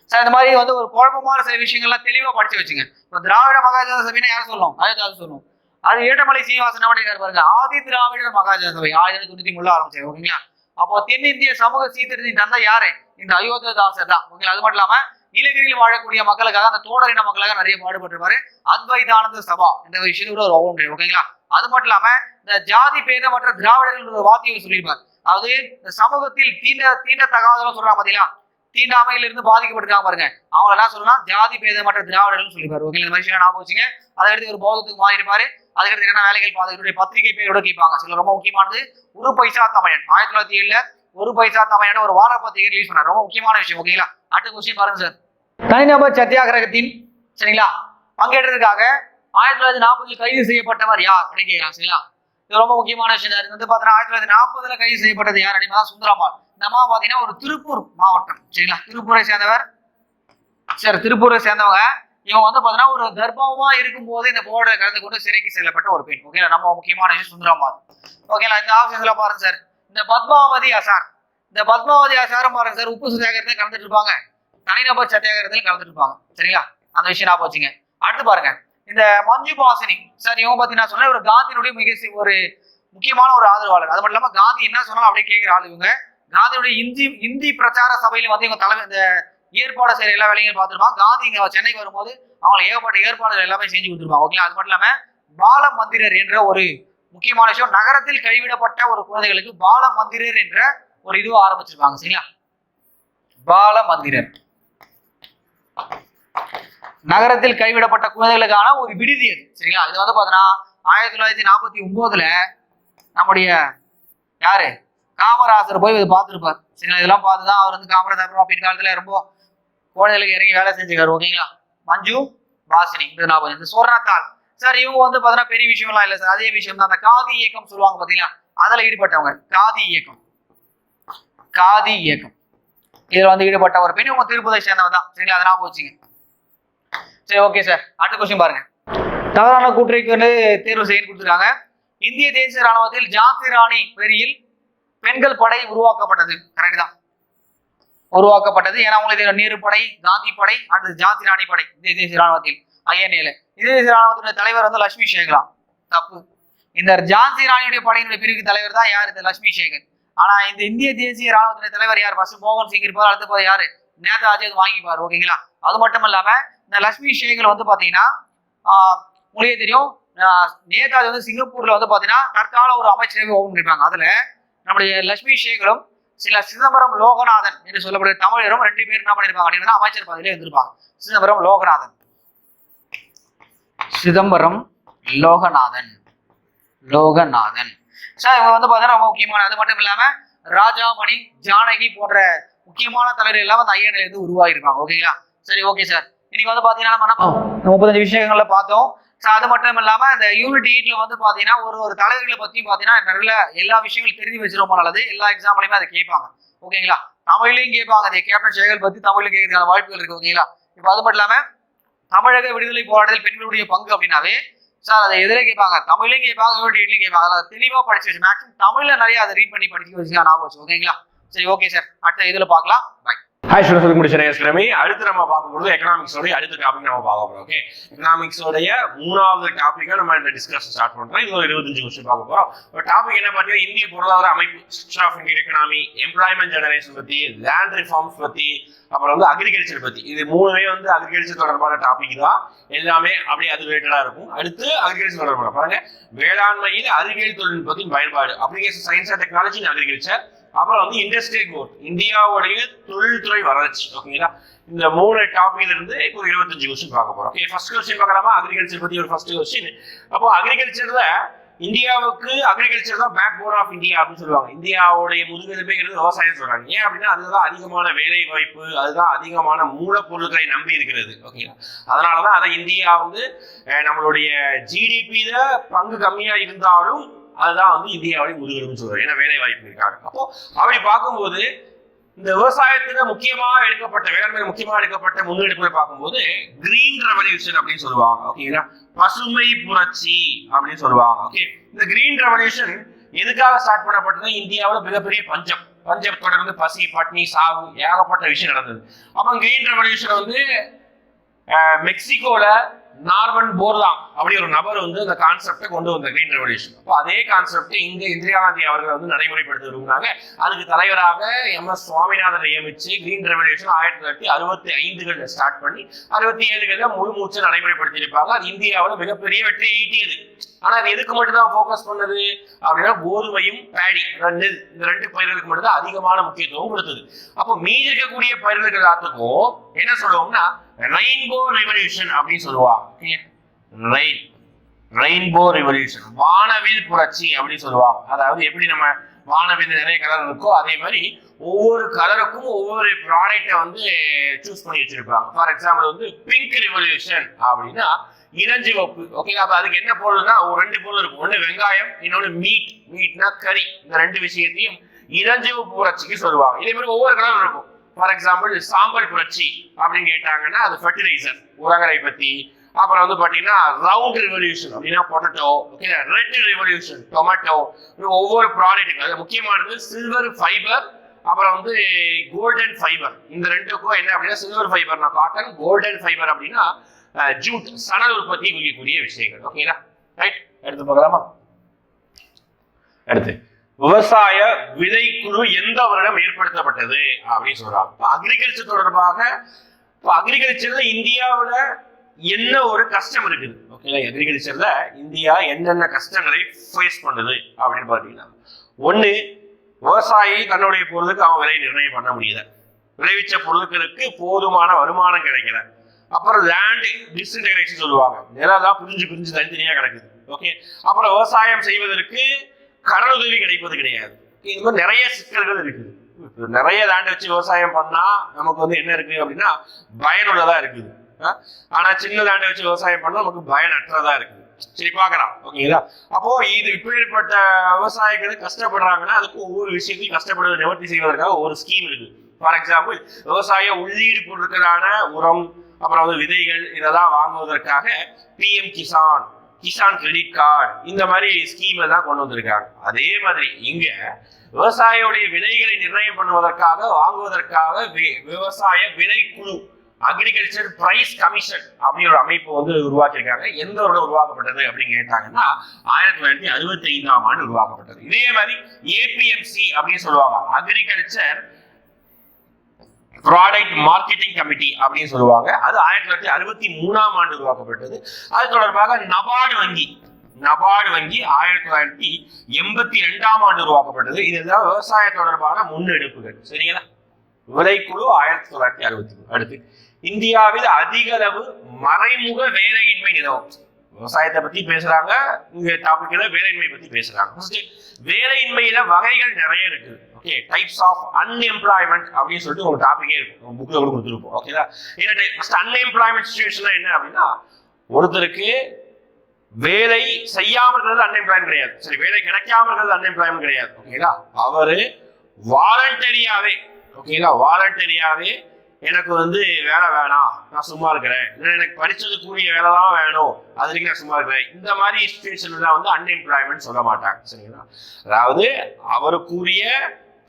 சார் இந்த மாதிரி வந்து ஒரு குழப்பமான சில விஷயங்கள்லாம் தெளிவா படிச்சு வச்சுங்க. இப்போ திராவிட மகாஜன சபைனா யார் சொல்லணும்? அயோத்தியாசர் சொல்லணும். அது இரட்டமலை சீனிவாசன் பண்ணிருக்காரு பாருங்க, ஆதி திராவிட மகாஜன சபை 1993 ஆரம்பிச்சாரு. ஓகேங்களா? அப்போ தென்னிந்திய சமூக சீர்திருத்தத்தின் தந்தை யாரு? இந்த அயோத்தியாசர் தான். ஓகேங்களா? அது மட்டும் இல்லாம நீலகிரியில் வாழக்கூடிய மக்களுக்காக அந்த தோடரின மக்களுக்காக நிறைய பாடுபட்டிருப்பாரு. அத்வைதானந்த சபா என்ற விஷயத்தை கூட ஒரு முடியும். ஓகேங்களா? அது மட்டும் இல்லாம இந்த ஜாதி பேதமற்ற திராவிடர்கள் ஒரு வார்த்தையை சொல்லியிருப்பார். அதாவது இந்த சமூகத்தில் தீண்டத்தகாதவங்க சொல்றாங்க பாத்தீங்களா, தீண்டாமையில இருந்து பாதிக்கப்பட்டிருக்காங்க பாருங்க, அவங்க என்ன சொல்லலாம்? ஜாதி பேதமற்ற திராவிடர்கள் சொல்லிப்பாரு. ஓகே, இந்த விஷயம் ஞாபகம் வச்சுங்க. அதை எடுத்து ஒரு போதத்துக்கு மாறி இருப்பாரு. அதுக்கடுத்து என்ன வேலைகள் பாதுகாப்புடைய பத்திரிகை பேரோட கேட்பாங்க. சில ரொம்ப முக்கியமானது ஒரு பைசா தமிழன் 1907 ஒரு பைசா தமிழன் ஒரு வார பத்திரிகை ரிலீஸ் பண்ணார். ரொம்ப முக்கியமான விஷயம். ஓகேங்களா? அடுத்த கொஸ்டின் பாருங்க சார். தனிநபர் சத்தியாகிரகத்தின் சரிங்களா பங்கேற்றதுக்காக 1940 கைது செய்யப்பட்டவர் யார் அப்படின்னு கேட்கலாம். சரிங்களா? இது ரொம்ப முக்கியமான விஷயம். இது வந்து பாத்தீங்கன்னா 1940 கைது செய்யப்பட்டது யார் அப்படின்னா சுந்தரம்மாள். இந்த அம்மா பாத்தீங்கன்னா ஒரு திருப்பூர் மாவட்டம். சரிங்களா? திருப்பூரை சேர்ந்தவர். சரி, திருப்பூரை சேர்ந்தவங்க. இவங்க வந்து பாத்தீங்கன்னா ஒரு கர்ப்பமா இருக்கும் போது இந்த போராட்டத்தில் கலந்து கொண்டு சிறைக்கு செல்லப்பட்ட ஒரு பெண். ஓகேங்களா? நம்ம முக்கியமான விஷயம் சுந்தரம்மாள். ஓகேங்களா? இந்த ஆப்ஷன்ஸ்ல பாருங்க சார். இந்த பத்மாவதி ஆசார், இந்த பத்மாவதி ஆசாரம் பாருங்க சார், உப்பு சத்தியாகிரகத்தில் கலந்துட்டு இருப்பாங்க, தனிநபர் சத்தியாகிரகத்தில் கலந்துட்டு இருப்பாங்க. சரிங்களா? அந்த விஷயம் ஞாபகம் வச்சுங்க. அடுத்து பாருங்க இந்த மஞ்சு பாசினி சார், இவங்க பாத்தீங்கன்னா சொன்னா ஒரு காந்தியினுடைய மிக ஒரு முக்கியமான ஒரு ஆதரவாளர். அது மட்டும் இல்லாம காந்தி என்ன சொன்னாலும் அப்படியே கேட்கிற ஆளு இவங்க. காந்தியுடைய இந்தி பிரச்சார சபையில வந்து இவங்க தலைமை இந்த ஏற்பாடு செய்யற எல்லா வேலையும் பார்த்துருப்பாங்க. காந்தி இங்க சென்னைக்கு வரும்போது அவங்க ஏகப்பட்ட ஏற்பாடுகள் எல்லாமே செஞ்சு கொடுத்துருப்பாங்க. ஓகேங்களா? அது மட்டும் இல்லாம பால மந்திரர் என்ற ஒரு முக்கியமான விஷயம், நகரத்தில் கைவிடப்பட்ட ஒரு குழந்தைகளுக்கு பால மந்திரர் என்ற ஒரு இதுவும் ஆரம்பிச்சிருப்பாங்க. சரிங்களா? பால மந்திரர் நகரத்தில் கைவிடப்பட்ட குழந்தைகளுக்கான ஒரு விடுதி அது. சரிங்களா? இது வந்து பாத்தீங்கன்னா 1949 நம்முடைய யாரு காமராசர் போய் இது பார்த்துருப்பார். சரிங்களா? இதெல்லாம் பார்த்துதான் அவர் வந்து காமராஜர் பிற்காலத்துல ரொம்ப குழந்தைகளுக்கு இறங்கி வேலை செஞ்சுக்காரு. ஓகேங்களா? மஞ்சு பாசினி இந்த சுவர்ணத்தாள் சார், இவங்க வந்து பாத்தீங்கன்னா பெரிய விஷயம்லாம் இல்லை சார், அதே விஷயம் தான். அந்த காதி இயக்கம் சொல்லுவாங்க பாத்தீங்களா, அதுல ஈடுபட்டவங்க. காதி இயக்கம், காதி இயக்கம் இதுல வந்து ஈடுபட்ட ஒரு பெண். இவங்க திருப்பதை சேர்ந்தவங்க தான். சரிங்களா? அதை ஞாபகம் வச்சுங்க. சரி, ஓகே சார். அடுத்த கொஸ்டின் பாருங்க. தவறான கூற்றைக்கு வந்து தேர்வு செய்ய கொடுத்துருக்காங்க. இந்திய தேசிய ராணுவத்தில் ஜான்சி ராணி பெரியில் பெண்கள் படை உருவாக்கப்பட்டது. கரெக்ட் தான், உருவாக்கப்பட்டது. ஏன்னா உங்களுக்கு நீரு படை, காந்தி படை, அடுத்து ஜான்சி ராணி படை இந்திய தேசிய ராணுவத்தில் INA. இந்திய தேசிய ராணுவத்தினுடைய தலைவர் வந்து லட்சுமி சேகலா. தப்பு. இந்த ஜான்சி ராணியுடைய படையினுடைய பிரிவு தலைவர் தான் யார்? இந்த லட்சுமி சேகர். ஆனா இந்த இந்திய தேசிய ராணுவத்துடைய தலைவர் யார்? ஃபர்ஸ்ட் மோகன் சிங் இருப்பார், அடுத்து போய் யாரு? நேதாஜி அது வாங்கிப்பாரு. ஓகேங்களா? அது மட்டும் இல்லாம இந்த லட்சுமி சேகர் வந்து பாத்தீங்கன்னா உங்களுக்கே தெரியும், நேதாஜி வந்து சிங்கப்பூர்ல வந்து பாத்தீங்கன்னா தற்கால ஒரு அமைச்சரவை ஓபன் பண்ணிருப்பாங்க. அதுல நம்முடைய லட்சுமி சேகரும் சிதம்பரம் லோகநாதன் என்று சொல்லக்கூடிய தமிழரும் 2 பேர் என்ன பண்ணிருப்பாங்க அப்படின்னா அமைச்சர் பதவியில இருந்திருப்பாங்க. சிதம்பரம் லோகநாதன், சிதம்பரம் லோகநாதன் சார் இவங்க வந்து பாத்தீங்கன்னா ரொம்ப முக்கியமான. அது மட்டும் இல்லாம ராஜாமணி, ஜானகி போன்ற முக்கியமான தலைவர்கள் எல்லாம் வந்து ஐயனில இருந்து உருவாகிருப்பாங்க. ஓகேங்களா? சரி, ஓகே சார். இன்னைக்கு வந்து பாத்தீங்கன்னா நம்ம 35 விஷயங்கள்ல பார்த்தோம். அது மட்டும் இல்லாம இந்த யூனிட் 8ல வந்து பாத்தீங்கன்னா ஒரு தலைவர்களை பத்தியும் பாத்தீங்கன்னா நல்ல எல்லா விஷயங்களும் தெரிஞ்சு வச்சு ரொம்ப நல்லது. எல்லா எக்ஸாம்லயுமே அதை கேட்பாங்க. ஓகேங்களா? தமிழ்லையும் கேட்பாங்க. அதை கேப்டன் சேகர் பத்தி தமிழ்ல கேட்கறதுக்கான வாய்ப்புகள் இருக்கு. ஓகேங்களா? இப்போ அது மட்டும் இல்லாம தமிழக விடுதலை போராட்டத்தில் பெண்களுடைய பங்கு அப்படின்னாவே சார் அதை எதிரே கேட்பாங்க, தமிழ்லையும் கேட்பாங்க, யூனிட் 8லயும் கேட்பாங்க. அதை தெளிவா படிச்சு வச்சு மேக்ஸிமம் தமிழ்ல நிறைய அதை ரீட் பண்ணி படிச்சு வச்சுக்கா ஞாபகம் வச்சு. ஓகேங்களா? சரி, ஓகே சார். அடுத்த இதுல பார்க்கலாம். பை. ஹாய் ஸ்டூடெண்ட்ஸ், முடிச்சிருக்கேன். அடுத்து நம்ம பார்க்கும்போது எக்கனாமிக்ஸோட அடுத்த டாபிக் நம்ம பார்க்க போறோம். ஓகே, எக்கனாமிக்ஸோடைய 3வது டாபிக்கா நம்ம இந்த டிஸ்கஷன் ஸ்டார்ட் பண்றோம். இது ஒரு 25 கொஸ்டின் பார்க்க போறோம். ஒரு டாபிக் என்ன பார்த்தீங்கன்னா இந்திய பொருளாதார அமைப்பு, structure of Indian economy, employment generation பத்தி, லேண்ட் ரிஃபார்ம்ஸ் பத்தி, அப்புறம் வந்து அக்ரிகல்ச்சர் பத்தி. இது 3மே வந்து அக்ரிகல்ச்சர் தொடர்பான டாபிக் தான். எல்லாமே அப்படியே அது ரிலேட்டடா இருக்கும். அடுத்து அக்ரிகல்ச்சர் தொடர்பான பாருங்க, வேளாண்மையில் அறிவியல் தொழில்நுட்பத்தின் பயன்பாடு, application science and technology in agriculture. அப்புறம் வந்து இண்டஸ்ட்ரியல் growth, இந்தியாவுடைய தொழில்துறை வளர்ச்சி. ஓகேங்களா? இந்த 3 டாபிக்ல இருந்து இப்போ 25 கொஸ்டின் பார்க்க போறோம். ஓகே, ஃபர்ஸ்ட் கொஸ்டின் பார்க்கலாமா? அக்ரிகல்ச்சர் பத்தி ஒரு ஃபர்ஸ்ட் கொஸ்டின். அப்போ அக்ரிகல்ச்சர்ல இந்தியாவுக்கு அக்ரிகல்ச்சர் தான் பேக் போன் ஆஃப் இந்தியா அப்படின்னு சொல்லுவாங்க. இந்தியாவுடைய முதுகெலும்பேங்கிறது விவசாயம் சொல்றாங்க. ஏன் அப்படின்னா அதுதான் அதிகமான வேலை வாய்ப்பு, அதுதான் அதிகமான மூலப்பொருட்களை நம்பி இருக்கிறது. ஓகேங்களா? அதனாலதான் அதை இந்தியா வந்து நம்மளுடைய ஜிடிபியில பங்கு கம்மியா இருந்தாலும் அதுதான் வந்து இந்தியாவுடைய முதுகெலும்புன்னு சொல்றாங்க. ஏன்னா வேலை வாய்ப்பு இருக்காங்க. அப்போ அப்படி பார்க்கும்போது இந்த விவசாயத்துல முக்கியமாக எடுக்கப்பட்ட வேளாண்மையில முக்கியமாக எடுக்கப்பட்ட முன்னெடுப்புகளை பார்க்கும்போது கிரீன் ரெவல்யூஷன் அப்படின்னு சொல்லுவாங்க. ஓகேங்களா? பசுமை புரட்சி அப்படின்னு சொல்லுவாங்க. ஓகே, இந்த கிரீன் ரெவல்யூஷன் எதுக்காக ஸ்டார்ட் பண்ணப்பட்டது? இந்தியாவில் மிகப்பெரிய பஞ்சம் தொடர்ந்து பசி, பட்னி, சாவு, ஏகப்பட்ட விஷயம் நடந்தது. அப்ப கிரீன் ரெவல்யூஷன் வந்து மெக்சிகோல நார்மன் போர்லாம் அப்படி ஒரு நபர் வந்து அந்த கான்செப்டை கொண்டு வந்த கிரீன் ரெவல்யூஷன். அப்போ அதே கான்செப்ட் இங்க இந்திரா காந்தி அவர்கள் வந்து நடைமுறைப்படுத்த விரும்பினாங்க. அதுக்கு தலைவராக MS சுவாமிநாதன் நியமிச்சு கிரீன் ரெவல்யூஷன் 1965 ஸ்டார்ட் பண்ணி 67 முழு மூச்சு நடைமுறைப்படுத்தி இருப்பாங்க. அது இந்தியாவில் மிகப்பெரிய வெற்றியை ஈட்டியது. ஆனா அது எதுக்கு மட்டும் தான் போக்கஸ் பண்ணது அப்படின்னா கோதுமையும் பேடி, இந்த 2 பயிர்களுக்கு மட்டும் தான் அதிகமான முக்கியத்துவம் கொடுத்தது. அப்போ மீதி இருக்கக்கூடிய பயிர்களுக்கு எல்லாத்துக்கும் என்ன சொல்லுவோம்னா ரெயின்போ ரெவல்யூஷன் அப்படின்னு சொல்லுவாங்க. ரெயின்போ ரெவல்யூஷன், வானவில் புரட்சி அப்படின்னு சொல்லுவாங்க. அதாவது எப்படி நம்ம வானவில் நிறைய கலர் இருக்கோ அதே மாதிரி ஒவ்வொரு கலருக்கும் ஒவ்வொரு ப்ராடக்டை வந்து சூஸ் பண்ணி வச்சிருப்பாங்க. ஃபார் எக்ஸாம்பிள் வந்து பிங்க் ரெவல்யூஷன் அப்படின்னா இளஞ்சிவப்பு. ஓகே, அப்ப அதுக்கு என்ன பொருள்னா 2 பொருள் இருக்கும். ஒண்ணு வெங்காயம், இன்னொன்னு மீட்னா கறி. இந்த 2 விஷயத்தையும் இளஞ்சிவப்பு புரட்சிக்கு சொல்லுவாங்க. இதே மாதிரி ஒவ்வொரு கலர் இருக்கும். ஃபார் எக்ஸாம்பிள் சாம்பல் புரட்சி அப்படின்னு கேட்டாங்கன்னா அது ஃபர்டிலைசர், உரங்களை பத்தி. அப்புறம் வந்து பாத்தீங்கன்னா ரவுண்ட் ரெவல்யூஷன் அப்படின்னா potato. Okay, red revolution tomato. ஒவ்வொரு ப்ராடக்ட்டுக்கு அது முக்கியமானது சில்வர் ஃபைபர், அப்புறம் வந்து கோல்டன் ஃபைபர். இந்த 2க்கும் என்ன அப்படின்னா சில்வர் ஃபைபர்னா காட்டன், கோல்டன் ஃபைபர் அப்படின்னா ஜூட், சணல் உற்பத்தி குறிக்கக்கூடிய விஷயங்கள். ஓகேங்களா? ரைட், எடுத்து பார்க்கலாமா? அடுத்து விவசாய விதைக்குழு எந்த வருடம் ஏற்படுத்தப்பட்டது அப்படின்னு சொல்றாங்க. அக்ரிகல்ச்சர் தொடர்பாக அக்ரிகல்ச்சர்ல இந்தியாவுல என்ன ஒரு கஷ்டம் இருக்குது? ஓகேங்களா? அக்ரிகல்ச்சர்ல இந்தியா என்னென்ன கஷ்டங்களை ஃபேஸ் பண்ணுது அப்படின்னு பாத்தீங்கன்னா, ஒண்ணு விவசாயி தன்னுடைய பொருளுக்கு அவன் விலை நிர்ணயம் பண்ண முடியல, விளைவிச்ச பொருட்களுக்கு போதுமான வருமானம் கிடைக்கல. அப்புறம் லேண்ட் டிஸ்இன்டகிரேஷன் சொல்லுவாங்க, நிலம் பிரிஞ்சு தனித்தனியா கிடக்குது. ஓகே, அப்புறம் விவசாயம் செய்வதற்கு கடனுதவி கிடைப்பது கிடையாது. இது மாதிரி நிறைய சிக்கல்கள் இருக்குது. நிறைய லேண்ட் வச்சு விவசாயம் பண்ணா நமக்கு வந்து என்ன இருக்கு அப்படின்னா பயனுள்ளதா இருக்குது. ஆனா சின்ன லேண்ட் வச்சு விவசாயம் பண்ணா நமக்கு பயனற்றதா இருக்குது. சரி, பார்க்கலாம். ஓகேங்களா? அப்போ இது இப்படிப்பட்ட விவசாயிகள் கஷ்டப்படுறாங்கன்னா அதுக்கு ஒவ்வொரு விஷயத்தையும் கஷ்டப்படுவதை நிவர்த்தி செய்வதற்காக ஒரு ஸ்கீம் இருக்கு. ஃபார் எக்ஸாம்பிள் விவசாய உள்ளீடு பொருட்களான உரம், அப்புறம் வந்து விதைகள், இதெல்லாம் வாங்குவதற்காக PM கிசான் கிரெடிட் கார்டு, இந்த மாதிரி ஸ்கீம் எல்லாம் கொண்டு வந்திருக்காங்க. அதே மாதிரி இங்க விவசாயியுடைய விலைகளை நிர்ணயம் பண்ணுவதற்காக வாங்குவதற்காக விவசாய விலைக்குழு அக்ரிகல்ச்சர் பிரைஸ் கமிஷன் அப்படின்னு ஒரு அமைப்பு வந்து உருவாக்கியிருக்காங்க. எந்த ஒரு உருவாக்கப்பட்டது அப்படின்னு கேட்டாங்கன்னா 1965ஆம் ஆண்டு உருவாக்கப்பட்டது. இதே மாதிரி ஏபிஎம்சி அப்படின்னு சொல்லுவாங்க, அக்ரிகல்ச்சர் ப்ராடக்ட் மார்க்கெட்டிங் கமிட்டி அப்படின்னு சொல்லுவாங்க. அது 1963ஆம் ஆண்டு உருவாக்கப்பட்டது. அது தொடர்பாக நபார்டு வங்கி 1982ஆம் ஆண்டு உருவாக்கப்பட்டது. இதெல்லாம் விவசாய தொடர்பான முன்னெடுப்புகள். சரிங்களா? விலைக்குழு 1963. அடுத்து இந்தியாவில் அதிக அளவு மறைமுக வேலையின்மை நிலவும். விவசாயத்தை பத்தி பேசுறாங்க, இங்க டாபிக்ல வேலையின்மை பத்தி பேசுறாங்க. வேலையின்மையில வகைகள் நிறைய இருக்கு. ஓகே, டைப்ஸ் ஆஃப் அன்எம்ப்ளாய்மெண்ட் அப்படின்னு சொல்லிட்டு ஒரு டாபிக்கே இருக்கும், புக்ல கூட கொடுத்துருப்போம். ஓகேங்களா? அன்எம்ப்ளாய்மெண்ட் சிச்சுவேஷன் என்ன அப்படின்னா, ஒருத்தருக்கு வேலை செய்யாம இருக்கிறது அன்எம்ப்ளாய்மெண்ட் கிடையாது. சரி, வேலை கிடைக்காம இருக்கிறது அன்எம்ப்ளாய்மெண்ட் கிடையாது. ஓகேங்களா? அவரு வாலண்டரியாவே எனக்கு வந்து வேலை வேணாம், நான் சும்மா இருக்கிறேன், எனக்கு படிச்சதுக்குரிய வேலை தான் வேணும், அதுக்கு நான் சும்மா இருக்கிறேன், இந்த மாதிரி சிச்சுவேஷன்ல வந்து அன்எம்ப்ளாய்மெண்ட் சொல்ல மாட்டாங்க. சரிங்களா? அதாவது அவருக்குரிய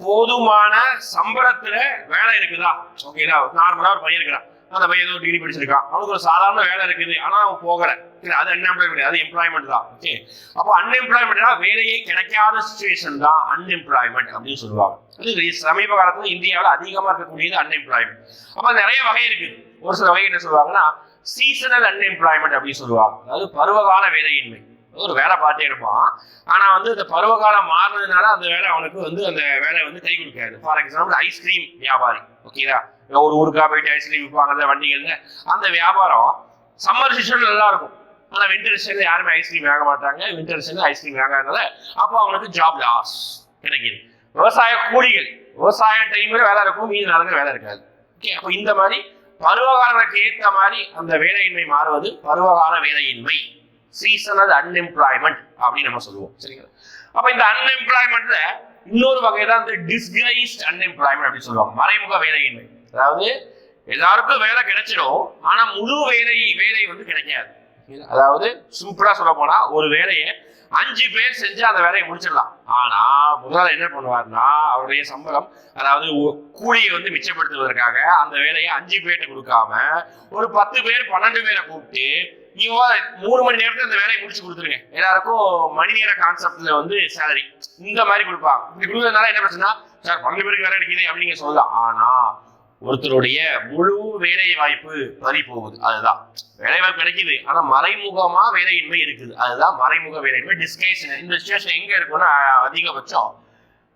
போதுமான சம்பளத்துல வேலை இருக்குதா? ஓகேங்களா? நார்மலா ஒரு பையன் இருக்கிறான், அந்த பையன் ஏதோ டிகிரி படிச்சிருக்கான், அவனுக்கு ஒரு சாதாரண வேலை இருக்குது, ஆனா அவன் போகல, அது அன்எம்ப்ளாய்மெண்ட், அது எம்ப்ளாய்மெண்ட் தான். ஓகே, அப்போ அன்எம்ப்ளாய்மெண்ட்னா வேலையே கிடைக்காத சிச்சுவேஷன் தான் அன்எம்ப்ளாய்மெண்ட் அப்படின்னு சொல்லுவாங்க. இது சமீப காலத்துல இந்தியாவில் அதிகமா இருக்கக்கூடியது அன்எம்ப்ளாய்மெண்ட். அப்ப நிறைய வகை இருக்கு. ஒரு சில வகை என்ன சொல்லுவாங்கன்னா சீசனல் அன்எம்ப்ளாய்மெண்ட் அப்படின்னு சொல்லுவாங்க. அதாவது பருவகால வேலையின்மை. ஒரு வேலை பார்த்தே இருப்பான், ஆனா வந்து இந்த பருவகாலம் மாறினதுனால அந்த வேலை அவனுக்கு வந்து அந்த வேலை வந்து கை கொடுக்காது. ஃபார் எக்ஸாம்பிள் ஐஸ்கிரீம் வியாபாரி. ஓகேதா? ஒரு ஊருக்கா போயிட்டு ஐஸ்கிரீம் விற்பாங்கல்ல வண்டிகள்ல, அந்த வியாபாரம் சம்மர் சீசன் நல்லா இருக்கும், ஆனா வின்டர் சீசன்ல யாருமே ஐஸ்கிரீம் வாங்க மாட்டாங்க. வின்டர் சீசன்ல ஐஸ்கிரீம் வாங்காதனால அப்போ அவனுக்கு ஜாப் லாஸ் கிடைக்குது. விவசாய கூலிகள், விவசாய டைம்ல வேலை இருக்கும், மீது நாளுக்கு வேலை இருக்காது. ஓகே, அப்போ இந்த மாதிரி பருவகாலத்துக்கு ஏற்ற மாதிரி அந்த வேலையின்மை மாறுவது பருவகால வேலையின்மை, சீசனல் அன்எம்ப்ளாய்மெண்ட் அப்படின்னு நம்ம சொல்லுவோம். சரிங்களா? அப்ப இந்த அன்எம்ப்ளாய்மெண்ட்ல இன்னொரு வகை தான் இந்த டிஸ்கைஸ்ட் அன்எம்ப்ளாய்மெண்ட் அப்படின்னு சொல்லுவாங்க, மறைமுக வேலையின்மை. அதாவது எல்லாருக்கும் வேலை கிடைச்சிடும், ஆனா முழு வேலை வந்து கிடைக்காது. அதாவது சூப்பரா சொல்ல போனா ஒரு வேலையை 5 பேர் செஞ்சு அந்த வேலையை முடிச்சிடலாம், ஆனா முதல்ல என்ன பண்ணுவாருன்னா அவருடைய சம்பளம், அதாவது கூலியை வந்து மிச்சப்படுத்துவதற்காக அந்த வேலையை 5 பேர்கிட்ட கொடுக்காம ஒரு 10 பேர் 12 பேரை கூப்பிட்டு, நீங்க 3 மணி நேரத்துல இந்த வேலையை முடிச்சு கொடுத்துருங்க, எல்லாருக்கும் மணி நேர கான்செப்ட்ல வந்து சேலரி இந்த மாதிரி கொடுப்பாங்க. இப்படி கொடுக்கறதுனால என்ன பிரச்சனை, சார் 12 பேருக்கு வேலை கிடைக்குது அப்படிங்க சொல்லலாம், ஆனா ஒருத்தருடைய முழு வேலை வாய்ப்பு பறி போகுது. அதுதான் வேலை வாய்ப்பு கிடைக்குது, ஆனா மறைமுகமா வேலையின்மை இருக்குது. அதுதான் மறைமுக வேலையின்மை, டிஸ்கைஸ். இந்த சிச்சுவேஷன் எங்க இருக்குன்னா அதிகபட்சம்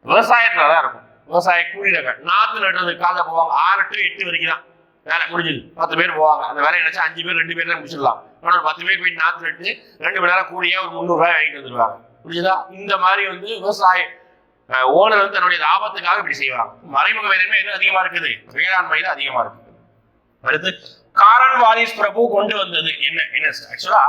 விவசாயத்துலதான் இருக்கும். விவசாய கூலிகள் நாத்து நடுறது காலைல போவாங்க, 6 to 8 வரைக்கும் தான் வேலை முடிஞ்சது. 10 பேர் போவாங்க, அந்த வேலை நினைச்சா 5 பேர் 2 பேர் தான் முடிச்சிடலாம். ஒரு 10 பேர் போயிட்டு நாத்து நட்டு 2 மணி நேரம் கூலியா ஒரு 300 ரூபாய் வாங்கிட்டு வந்துருவாங்க. புரிஞ்சுதா? இந்த மாதிரி வந்து விவசாய ஓனர் வந்து தன்னுடைய லாபத்துக்காக இப்படி செய்வாங்க. மறைமுக வேலையின்மை எது அதிகமா இருக்குது? வேளாண்மையில அதிகமா இருக்குது. அடுத்து காரன் வாரிஸ் பிரபு கொண்டு வந்தது என்ன? ஆக்சுவலா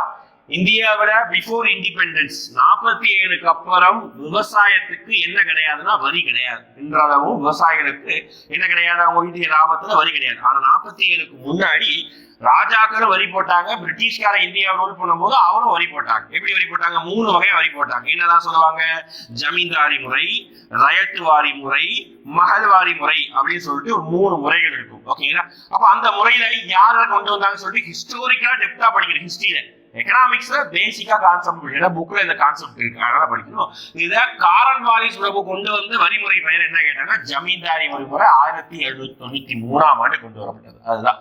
இந்தியாவில பிஃபோர் இண்டிபெண்டன்ஸ் 47க்கு அப்புறம் விவசாயத்துக்கு என்ன கிடையாதுன்னா வரி கிடையாது. இன்றளவும் விவசாயிகளுக்கு என்ன கிடையாது? அவங்க வீட்டு லாபத்துல வரி கிடையாது. ஆனா 47க்கு முன்னாடி ராஜாக்களும் வரி போட்டாங்க, பிரிட்டிஷ்கார இந்தியாவை ரூல் பண்ணும்போது அவரும் வரி போட்டாங்க. எப்படி வரி போட்டாங்க? 3 வகையா வரி போட்டாங்க. என்னதான் சொல்லுவாங்க? ஜமீன்தாரி முறை, ரயத்து வாரி முறை, மகள்வாரி முறை அப்படின்னு சொல்லிட்டு ஒரு 3 முறைகள் இருக்கும். ஓகேங்களா? அப்ப அந்த முறையில யாரை கொண்டு வந்தாங்கன்னு சொல்லிட்டு ஹிஸ்டோரிக்கலா டெப்தா படிக்கிற ஹிஸ்டரியில எக்கனாமிக்ஸ்ல பேசிக்கா கான்செப்ட், ஏன்னா புக்ல இந்த கான்செப்ட் இருக்கு, அதனால படிக்கணும். இத காரன் வாரிஸ் பிரபு கொண்டு வந்து வரிமுறை பெயர் என்ன கேட்டாங்கன்னா ஜமீன்தாரி வரிமுறை 1793ஆம் ஆண்டு கொண்டு வரப்பட்டது. அதுதான்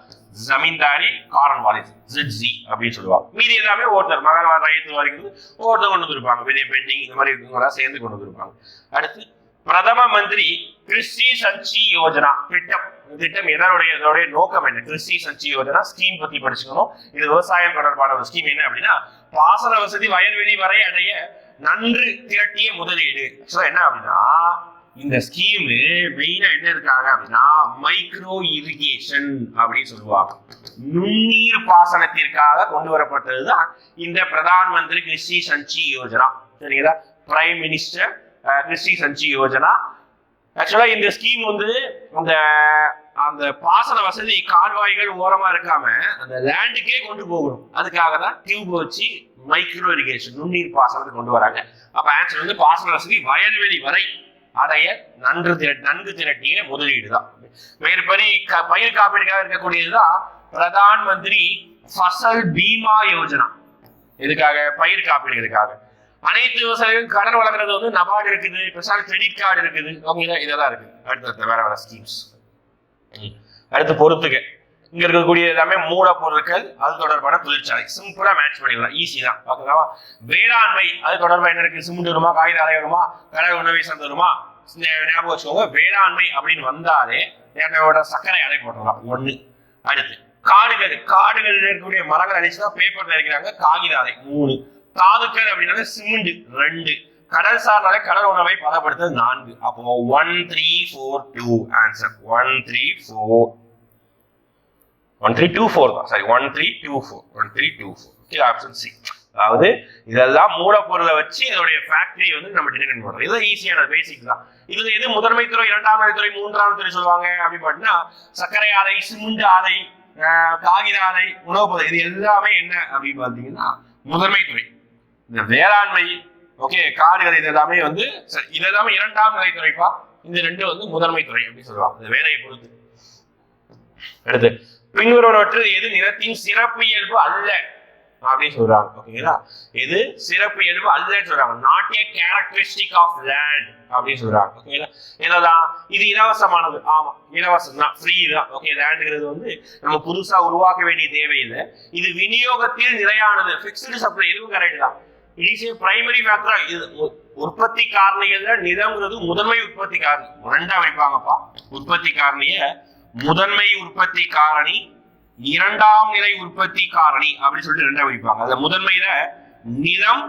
ஜமீன்தாரி காரன் வாரிஸ், ZZ அப்படின்னு சொல்லுவாங்க. மீதி எல்லாமே ஒருத்தர் மகள்வாரி ரயத்து வாரிங்கிறது ஒருத்தர் கொண்டு வந்திருப்பாங்க. விஜய பெயிண்டிங் இந்த மாதிரி இருக்கவங்களா சேர்ந்து கொண்டு வந்திருப்பாங்க. அடுத்து பிரதம மந்திரி கிருஷி சஞ்சி யோஜனா திட்டம் இதனுடைய நோக்கம் என்ன? கிருஷி சஞ்சி யோஜனா ஸ்கீம் பத்தி படிச்சுக்கணும். இது விவசாயம் தொடர்பான ஒரு ஸ்கீம். என்ன அப்படின்னா பாசன வசதி வயல்வெளி வரை அடைய நன்று திரட்டிய முதலீடு. என்ன அப்படின்னா இந்த ஸ்கீம் மெயினா என்ன இருக்காங்க அப்படின்னா மைக்ரோ இரிகேஷன் அப்படின்னு சொல்லுவாங்க. நுண்ணீர் பாசனத்திற்காக கொண்டு வரப்பட்டதுதான் இந்த பிரதான் மந்திரி கிருஷி சஞ்சி யோஜனா. சரிங்களா? Prime minister Krishi Sinchai Yojana. ஆக்சுவலா இந்த ஸ்கீம் வந்து அந்த பாசன வசதி கால்வாய்கள் ஓரமா இருக்காம அந்த லேண்டுக்கே கொண்டு போகணும். அதுக்காக தான் டியூப் வச்சு மைக்ரோ இரிகேஷன் நுண்ணீர் பாசனத்தை கொண்டு வராங்க. அப்ப ஆன்சர் வந்து பாசன வசதி வயல்வெளி வரை அடைய நன்கு திரட்டிய முதலீடு தான். மேற்படி பயிர் காப்பீடுக்காக இருக்கக்கூடியதுதான் பிரதான் மந்திரி ஃபசல் பீமா யோஜனா, எதுக்காக? பயிர் காப்பீடுகளுக்காக. அனைத்து விவசாயிகளும் கடன் வழங்குறது வந்து நபார்டு இருக்குது, ஸ்பெஷல் கிரெடிட் கார்டு இருக்குது, இதெல்லாம் இருக்கு. அடுத்த வேற வேற ஸ்கீம்ஸ். அடுத்து பொறுத்துக்க, இங்க இருக்கக்கூடிய எல்லாமே மூலப்பொருட்கள், அது தொடர்பான தொழிற்சாலை. சிம்பிளா மேட்ச் பண்ணிடலாம், ஈஸி தான். ஓகேவா? வேளாண்மை, அது தொடர்பா என்ன இருக்கு? சிமெண்ட் வருமா, காகித ஆலை வருமா, கடல் உணவை சார்ந்து வருமா? ஞாபகம் வச்சுக்கோங்க. வேளாண்மை அப்படின்னு வந்தாலே என்னோட சர்க்கரை ஆலை போட்டுடலாம், ஒண்ணு. அடுத்து காடுகள், காடுகள் இருக்கக்கூடிய மரங்கள் அடிச்சுதான் பேப்பர் தயாரிக்கிறாங்க, காகித ஆலை, 3. தாதுக்கள் அப்படின்னா சிமெண்ட், 2. கடல் சார்ந்தாலே கடல் உணவை பதப்படுத்த 4. அப்போ 1 3 4 2 ஆன்சர் 1 3 4 1 3 2 4 தான். சாரி 1 3 2 4 1 3 2 4. Okay, option C. அதாவது இதெல்லாம் மூலப்பொருளை வச்சு இதோடைய ஃபேக்டரி வந்து நம்ம டிடெக்ட் பண்றோம். இதுதான் ஈஸியான பேசிக் தான். இதுல எது முதன்மை துறை, இரண்டாம் துறை, மூன்றாம் துறை சொல்லுவாங்க அப்படின்னு பாத்தீங்கன்னா சர்க்கரை ஆலை, சிமெண்ட் ஆலை, காகித ஆலை, உணவு பதம், இது எல்லாமே என்ன அப்படின்னு பாத்தீங்கன்னா முதன்மை துறை. இந்த வேளாண்மை, ஓகே, காடுகள், இது எல்லாமே வந்து இது எல்லாமே இரண்டாம் நிலை துறைப்பா. இந்த 2 வந்து முதன்மை துறை அப்படின்னு சொல்லுவாங்க, இந்த வேலையை பொறுத்து. அடுத்து பின்வருவனவற்றில் எது நிலத்தின் சிறப்பு இயல்பு அல்ல அப்படின்னு சொல்றாங்க. ஓகேங்களா? எது சிறப்பு இயல்பு அல்லன்னு சொல்றாங்க, not a characteristic of land அப்படின்னு சொல்றாங்க. ஓகேங்களா? என்னதான் இது? இலவசமானது. ஆமா, இலவசம் தான், ஃப்ரீ தான். ஓகே, லேண்டுங்கிறது வந்து நம்ம புதுசா உருவாக்க வேண்டிய தேவையில்லை. இது விநியோகத்தில் நிலையானது, ஃபிக்ஸ்டு சப்ளை, இதுவும் கரெக்ட் தான். It is a primary factor. இது உற்பத்தி காரணிகள்ல நிலம்ங்கிறது முதன்மை உற்பத்தி காரணி. 2ஆ வைப்பாங்கப்பா உற்பத்தி காரணிய. முதன்மை உற்பத்தி காரணி, இரண்டாம் நிலை உற்பத்தி காரணி அப்படின்னு சொல்லிட்டு 2ஆ வைப்பாங்க. அதுல முதன்மையில நிலம்,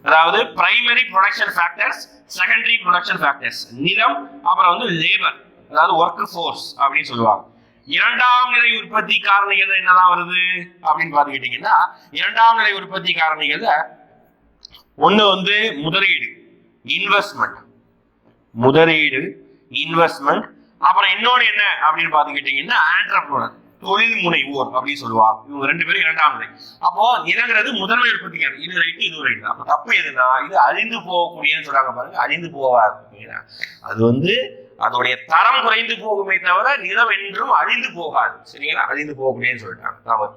அதாவது primary production factors, secondary production factors, நிலம், அப்புறம் வந்து லேபர், அதாவது ஒர்க் ஃபோர்ஸ் அப்படின்னு சொல்லுவாங்க. இரண்டாம் நிலை உற்பத்தி காரணிகள் என்னதான் வருது அப்படின்னு பாத்துக்கிட்டீங்கன்னா, இரண்டாம் நிலை உற்பத்தி காரணிகள்ல ஒண்ணு வந்து முதலீடு, இன்வெஸ்ட்மெண்ட், முதலீடு, இன்வெஸ்ட்மெண்ட். அப்புறம் இன்னொன்னு என்ன அப்படின்னு பாத்துக்கிட்டீங்கன்னா ஆண்டர்பிரனர், தொழில் முனைவோர் அப்படின்னு சொல்லுவாங்க. இவங்க 2 பேரும் இரண்டாம் நிலை. அப்போ நிலங்கிறது முதன்மை உற்பத்திக்காரர். இது ரைட்டு, இது ரைட்டு. அப்ப தப்பு எதுனா, இது அழிந்து போகக்கூடியன்னு சொல்றாங்க பாருங்க. அழிந்து போகாது. அது வந்து அதோடைய தரம் குறைந்து போகுமே தவிர நிலம் என்றும் அழிந்து போகாது. சரிங்களா? அழிந்து போகக்கூடியன்னு சொல்லிட்டாங்க. தவறு.